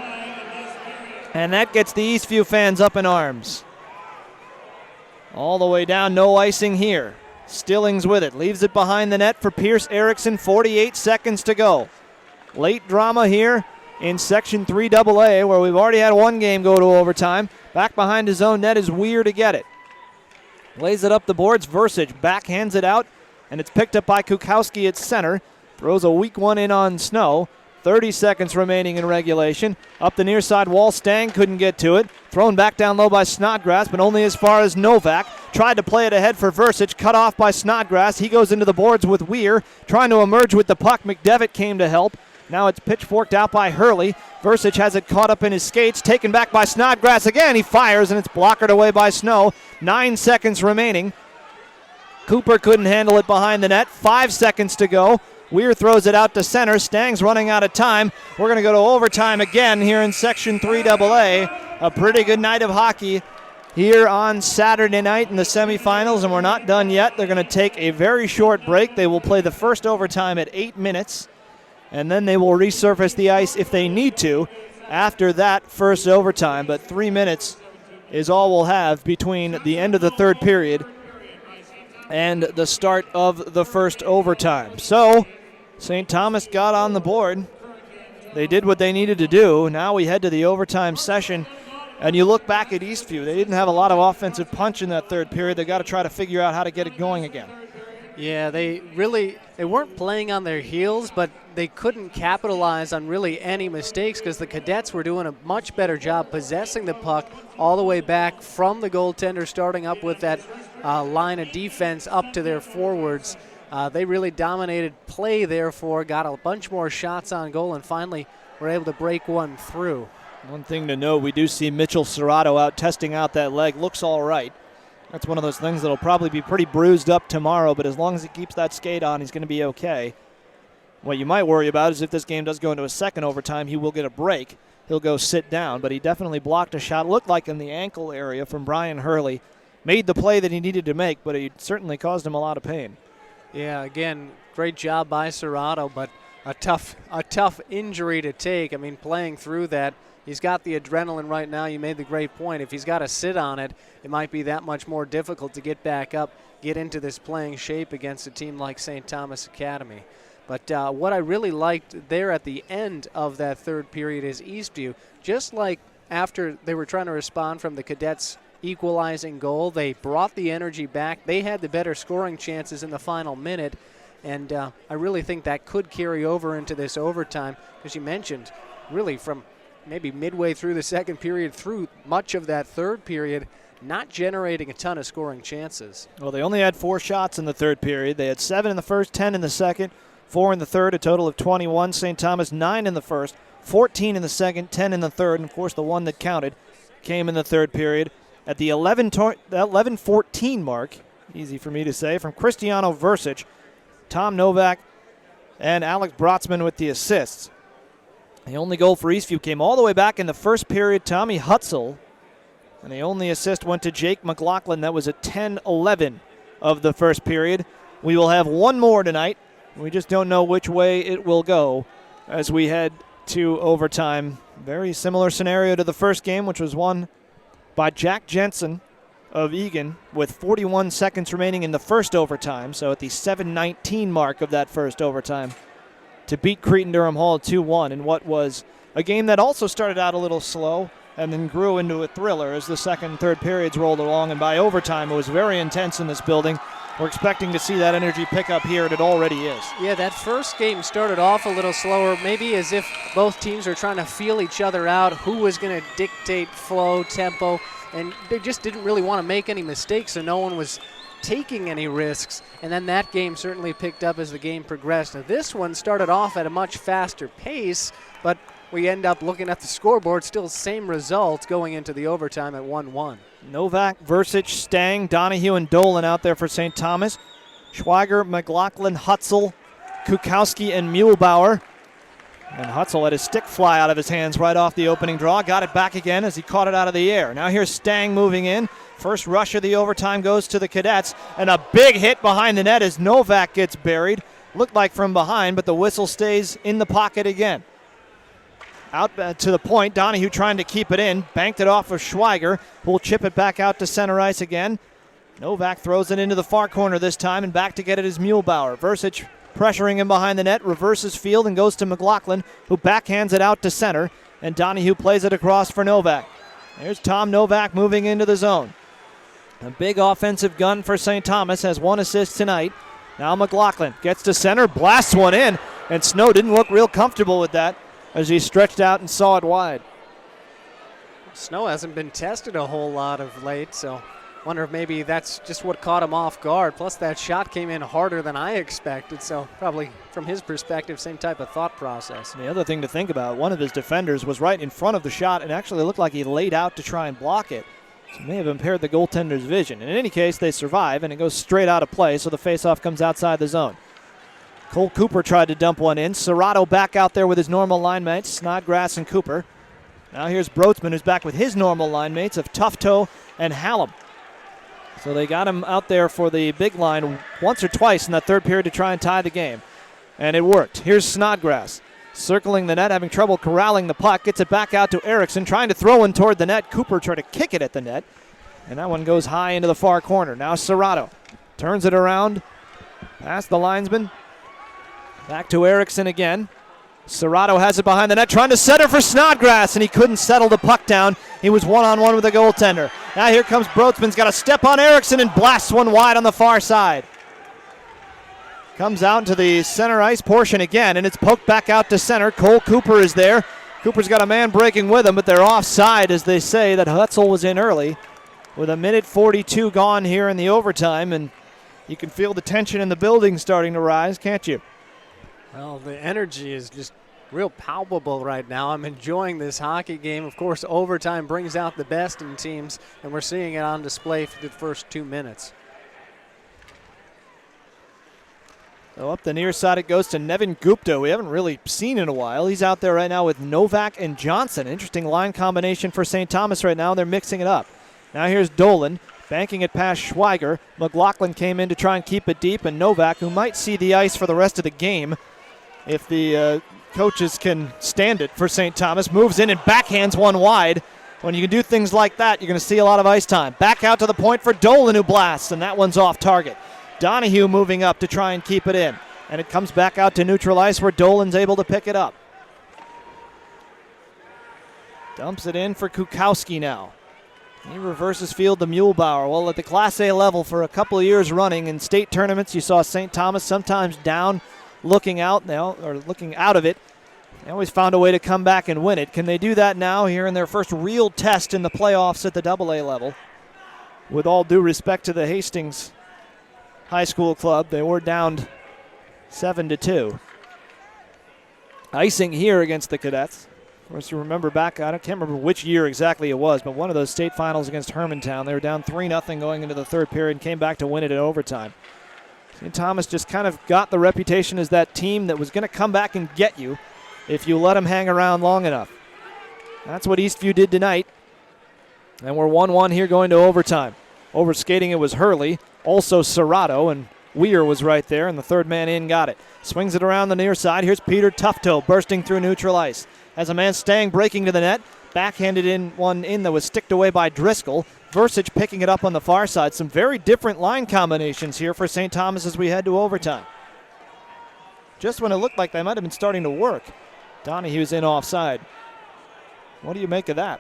[SPEAKER 1] And that gets the Eastview fans up in arms. All the way down, no icing here. Stillings with it. Leaves it behind the net for Pierce Erickson. 48 seconds to go. Late drama here in Section 3AA, where we've already had one game go to overtime. Back behind his own net is Weir to get it. Lays it up the boards. Versich backhands it out, and it's picked up by Kukowski at center. Throws a weak one in on Snow. 30 seconds remaining in regulation. Up the near side wall, Stang couldn't get to it. Thrown back down low by Snodgrass, but only as far as Novak. Tried to play it ahead for Versich, cut off by Snodgrass. He goes into the boards with Weir, trying to emerge with the puck. McDevitt came to help. Now it's pitchforked out by Hurley. Versich has it caught up in his skates, taken back by Snodgrass again. He fires, and it's blockered away by Snow. 9 seconds remaining. Cooper couldn't handle it behind the net. 5 seconds to go. Weir throws it out to center. Stang's running out of time. We're going to go to overtime again here in Section 3AA. A pretty good night of hockey here on Saturday night in the semifinals, and we're not done yet. They're going to take a very short break. They will play the first overtime at 8 minutes, and then they will resurface the ice if they need to after that first overtime. But 3 minutes is all we'll have between the end of the third period and the start of the first overtime. So St. Thomas got on the board. They did what they needed to do. Now we head to the overtime session, and you look back at Eastview. They didn't have a lot of offensive punch in that third period. They got to try to figure out how to get it going again.
[SPEAKER 2] Yeah, they weren't playing on their heels, but they couldn't capitalize on really any mistakes because the Cadets were doing a much better job possessing the puck all the way back from the goaltender, starting up with that line of defense up to their forwards. They really dominated play, therefore, got a bunch more shots on goal, and finally were able to break one through.
[SPEAKER 1] One thing to note, we do see Mitchell Serrato out testing out that leg. Looks all right. That's one of those things that'll probably be pretty bruised up tomorrow, but as long as he keeps that skate on, he's going to be okay. What you might worry about is if this game does go into a second overtime, he will get a break. He'll go sit down, but he definitely blocked a shot. Looked like in the ankle area from Brian Hurley. Made the play that he needed to make, but it certainly caused him a lot of pain.
[SPEAKER 2] Yeah, again, great job by Serrato, but a tough injury to take. I mean, playing through that, he's got the adrenaline right now. You made the great point. If he's got to sit on it, it might be that much more difficult to get back up, get into this playing shape against a team like St. Thomas Academy. But what I really liked there at the end of that third period is Eastview, just like after they were trying to respond from the Cadets' equalizing goal, they brought the energy back. They had the better scoring chances in the final minute, and I really think that could carry over into this overtime, because you mentioned really from maybe midway through the second period through much of that third period, not generating a ton of scoring chances.
[SPEAKER 1] Well, they only had 4 shots in the third period. They had 7 in the first, 10 in the second, 4 in the third, a total of 21. St. Thomas 9 in the first, 14 in the second, 10 in the third, and of course the one that counted came in the third period. At the 11-14 mark, easy for me to say, from Cristiano Versich, Tom Novak, and Alex Brotzman with the assists. The only goal for Eastview came all the way back in the first period, Tommy Hutzel, and the only assist went to Jake McLaughlin. That was at 10-11 of the first period. We will have one more tonight. We just don't know which way it will go as we head to overtime. Very similar scenario to the first game, which was won by Jack Jensen of Egan with 41 seconds remaining in the first overtime. So at the 7:19 mark of that first overtime to beat Cretin-Durham Hall 2-1 in what was a game that also started out a little slow and then grew into a thriller as the second and third periods rolled along. And by overtime, it was very intense in this building. We're expecting to see that energy pick up here, and it already is.
[SPEAKER 2] Yeah, that first game started off a little slower, maybe as if both teams are trying to feel each other out, who was going to dictate flow, tempo, and they just didn't really want to make any mistakes, so no one was taking any risks. And then that game certainly picked up as the game progressed. Now, this one started off at a much faster pace, but we end up looking at the scoreboard, still same result going into the overtime at 1-1.
[SPEAKER 1] Novak, Versich, Stang, Donahue, and Dolan out there for St. Thomas. Schweiger, McLaughlin, Hutzel, Kukowski, and Muehlbauer. And Hutzel let his stick fly out of his hands right off the opening draw. Got it back again as he caught it out of the air. Now here's Stang moving in. First rush of the overtime goes to the Cadets. And a big hit behind the net as Novak gets buried. Looked like from behind, but the whistle stays in the pocket again. Out to the point, Donahue trying to keep it in. Banked it off of Schweiger, who will chip it back out to center ice again. Novak throws it into the far corner this time, and back to get it is Muehlbauer. Versich pressuring him behind the net, reverses field and goes to McLaughlin, who backhands it out to center, and Donahue plays it across for Novak. There's Tom Novak moving into the zone. A big offensive gun for St. Thomas, has 1 assist tonight. Now McLaughlin gets to center, blasts one in, and Snow didn't look real comfortable with that as he stretched out and saw it wide.
[SPEAKER 2] Snow hasn't been tested a whole lot of late, so wonder if maybe that's just what caught him off guard. Plus that shot came in harder than I expected, so probably from his perspective, same type of thought process.
[SPEAKER 1] And the other thing to think about, one of his defenders was right in front of the shot and actually looked like he laid out to try and block it. So may have impaired the goaltender's vision. In any case, they survive, and it goes straight out of play, so the faceoff comes outside the zone. Cole Cooper tried to dump one in. Serrato back out there with his normal line mates, Snodgrass and Cooper. Now here's Brotzman, who's back with his normal line mates of Tufto and Hallam. So they got him out there for the big line once or twice in that third period to try and tie the game. And it worked. Here's Snodgrass circling the net, having trouble corralling the puck. Gets it back out to Erickson, trying to throw one toward the net. Cooper tried to kick it at the net. And that one goes high into the far corner. Now Serrato turns it around past the linesman. Back to Erickson again. Serrato has it behind the net, trying to center for Snodgrass, and he couldn't settle the puck down. He was one-on-one with the goaltender. Now here comes Brotzman's got a step on Erickson and blasts one wide on the far side. Comes out into the center ice portion again, and it's poked back out to center. Cole Cooper is there. Cooper's got a man breaking with him, but they're offside as they say that Hutzel was in early. With 1:42 gone here in the overtime, and you can feel the tension in the building starting to rise, can't you?
[SPEAKER 2] Well, the energy is just real palpable right now. I'm enjoying this hockey game. Of course, overtime brings out the best in teams, and we're seeing it on display for the first 2 minutes.
[SPEAKER 1] So up the near side it goes to Nevin Gupta. We haven't really seen in a while. He's out there right now with Novak and Johnson. Interesting line combination for St. Thomas right now. They're mixing it up. Now here's Dolan banking it past Schweiger. McLaughlin came in to try and keep it deep, and Novak, who might see the ice for the rest of the game if the coaches can stand it for St. Thomas, moves in and backhands one wide. When you can do things like that, you're going to see a lot of ice time. Back out to the point for Dolan, who blasts, and that one's off target. Donahue moving up to try and keep it in, and it comes back out to neutral ice where Dolan's able to pick it up. Dumps it in for Kukowski now. He reverses field to Muehlbauer. Well, at the Class A level for a couple of years running in state tournaments, you saw St. Thomas sometimes down, looking out now, or looking out of it. They always found a way to come back and win it. Can they do that now here in their first real test in the playoffs at the AA level? With all due respect to the Hastings High School club, they were down 7-2. Icing here against the Cadets. Of course, you remember back, I can't remember which year exactly it was, but one of those state finals against Hermantown, they were down 3-0 going into the third period and came back to win it in overtime. St. Thomas just kind of got the reputation as that team that was going to come back and get you if you let them hang around long enough. That's what Eastview did tonight. And we're 1-1 here going to overtime. Overskating it was Hurley, also Serrato, and Weir was right there, and the third man in got it. Swings it around the near side. Here's Peter Tufto bursting through neutral ice. As a man Stang breaking to the net, backhanded in one in that was sticked away by Driscoll. Versich picking it up on the far side. Some very different line combinations here for St. Thomas as we head to overtime. Just when it looked like they might have been starting to work, Donahue's in offside. What do you make of that?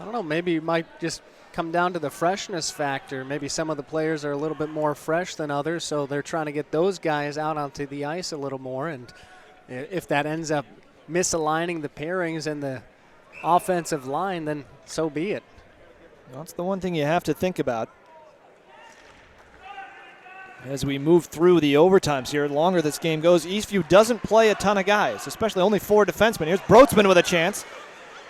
[SPEAKER 2] I don't know. Maybe it might just come down to the freshness factor. Maybe some of the players are a little bit more fresh than others, so they're trying to get those guys out onto the ice a little more. And if that ends up misaligning the pairings and the offensive line, then so be it.
[SPEAKER 1] Well, that's the one thing you have to think about. As we move through the overtimes here, the longer this game goes, Eastview doesn't play a ton of guys, especially only 4 defensemen. Here's Brotzman with a chance.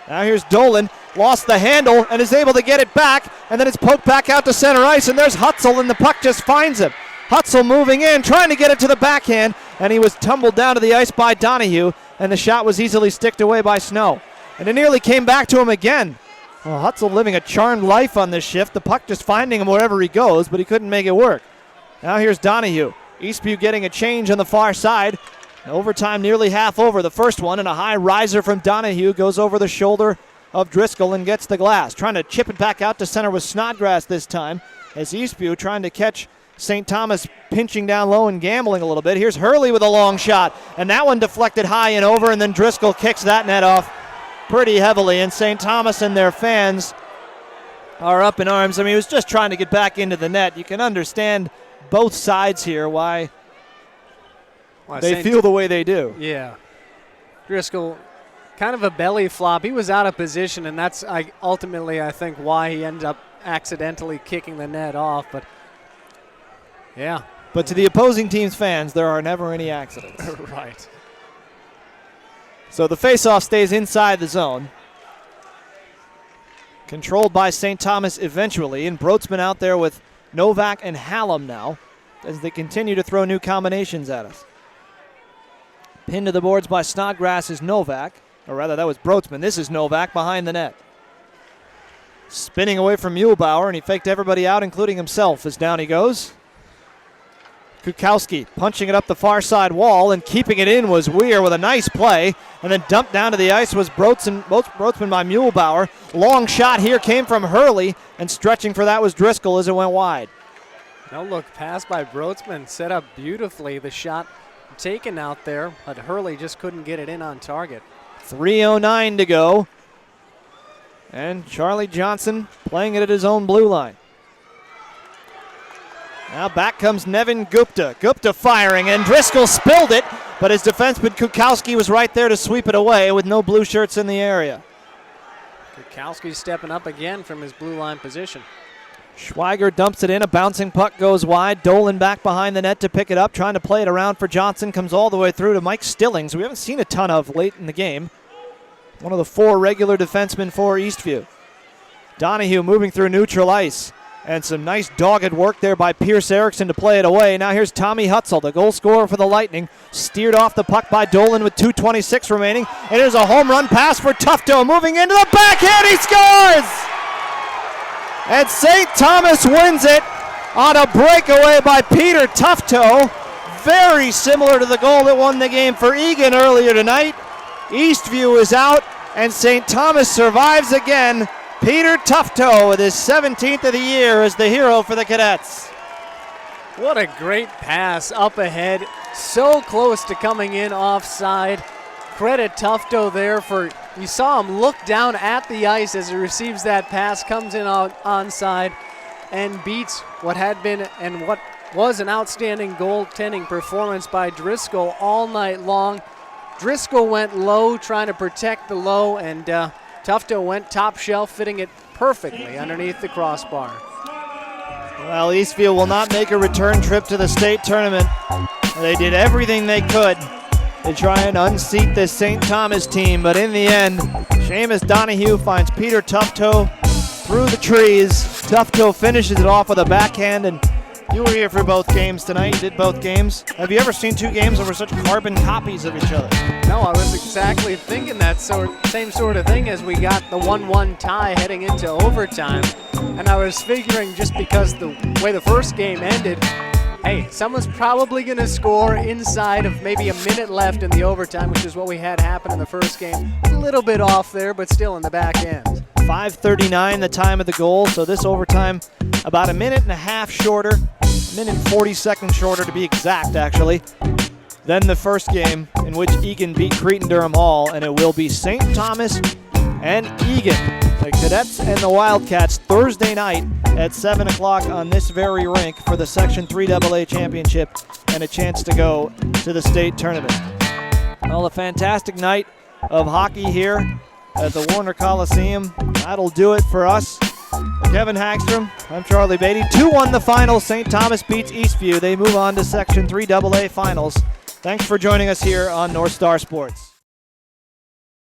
[SPEAKER 1] Now here's Dolan, lost the handle and is able to get it back, and then it's poked back out to center ice, and there's Hutzel, and the puck just finds him. Hutzel moving in, trying to get it to the backhand, and he was tumbled down to the ice by Donahue, and the shot was easily sticked away by Snow. And it nearly came back to him again. Well, Hutzel living a charmed life on this shift, the puck just finding him wherever he goes, but he couldn't make it work. Now here's Donahue. Eastview getting a change on the far side. Overtime nearly half over. The first one, and a high riser from Donahue goes over the shoulder of Driscoll and gets the glass. Trying to chip it back out to center with Snodgrass this time, as Eastview trying to catch St. Thomas pinching down low and gambling a little bit. Here's Hurley with a long shot, and that one deflected high and over, and then Driscoll kicks that net off pretty heavily, and St. Thomas and their fans are up in arms. I mean, he was just trying to get back into the net. You can understand both sides here why they feel the way they do.
[SPEAKER 2] Yeah. Driscoll, kind of a belly flop. He was out of position, and that's ultimately, I think, why he ended up accidentally kicking the net off. But, yeah.
[SPEAKER 1] But to the opposing team's fans, there are never any accidents.
[SPEAKER 2] Right.
[SPEAKER 1] So the faceoff stays inside the zone. Controlled by St. Thomas eventually, and Brotzman out there with Novak and Hallam now as they continue to throw new combinations at us. Pinned to the boards by Snodgrass is Novak, or rather that was Brotzman. This is Novak behind the net. Spinning away from Muehlbauer, and he faked everybody out, including himself, as down he goes. Kukowski punching it up the far side wall, and keeping it in was Weir with a nice play, and then dumped down to the ice was Brotzman by Muehlbauer. Long shot here came from Hurley, and stretching for that was Driscoll as it went wide.
[SPEAKER 2] No look pass by Brotzman, set up beautifully. The shot taken out there, but Hurley just couldn't get it in on target.
[SPEAKER 1] 3:09 to go, and Charlie Johnson playing it at his own blue line. Now back comes Nevin Gupta. Gupta firing, and Driscoll spilled it, but his defenseman Kukowski was right there to sweep it away with no blue shirts in the area.
[SPEAKER 2] Kukowski stepping up again from his blue line position.
[SPEAKER 1] Schweiger dumps it in. A bouncing puck goes wide. Dolan back behind the net to pick it up, trying to play it around for Johnson. Comes all the way through to Mike Stillings, we haven't seen a ton of late in the game. One of the 4 regular defensemen for Eastview. Donahue moving through neutral ice. And some nice dogged work there by Pierce Erickson to play it away. Now here's Tommy Hutzel, the goal scorer for the Lightning. Steered off the puck by Dolan with 2:26 remaining. And here's a home run pass for Tufto. Moving into the backhand, he scores! And St. Thomas wins it on a breakaway by Peter Tufto. Very similar to the goal that won the game for Egan earlier tonight. Eastview is out, and St. Thomas survives again. Peter Tufto with his 17th of the year as the hero for the Cadets.
[SPEAKER 2] What a great pass up ahead. So close to coming in offside. Credit Tufto there for, you saw him look down at the ice as he receives that pass, comes in onside, and beats what had been and what was an outstanding goaltending performance by Driscoll all night long. Driscoll went low, trying to protect the low, and Tufto went top shelf, fitting it perfectly underneath the crossbar.
[SPEAKER 1] Well, Eastview will not make a return trip to the state tournament. They did everything they could to try and unseat this St. Thomas team, but in the end, Seamus Donahue finds Peter Tufto through the trees. Tufto finishes it off with a backhand, and you were here for both games tonight. You did both games. Have you ever seen 2 games that were such carbon copies of each other?
[SPEAKER 2] No, I was exactly thinking that same sort of thing as we got the 1-1 tie heading into overtime. And I was figuring, just because the way the first game ended, hey, someone's probably going to score inside of maybe a minute left in the overtime, which is what we had happen in the first game. A little bit off there, but still in the back end.
[SPEAKER 1] 5:39 the time of the goal, so this overtime about a minute and a half shorter, a minute and 40 seconds shorter to be exact, actually, than the first game in which Egan beat Cretin-Durham Hall, and it will be St. Thomas and Egan, the Cadets and the Wildcats, Thursday night at 7 o'clock on this very rink for the Section 3AA Championship and a chance to go to the state tournament. Well, a fantastic night of hockey here at the Warner Coliseum. That'll do it for us Kevin Hagstrom, I'm Charlie Beatty. 2-1 the final. St. Thomas beats Eastview. They move on to Section 3AA Finals. Thanks for joining us here on Northstar Sports.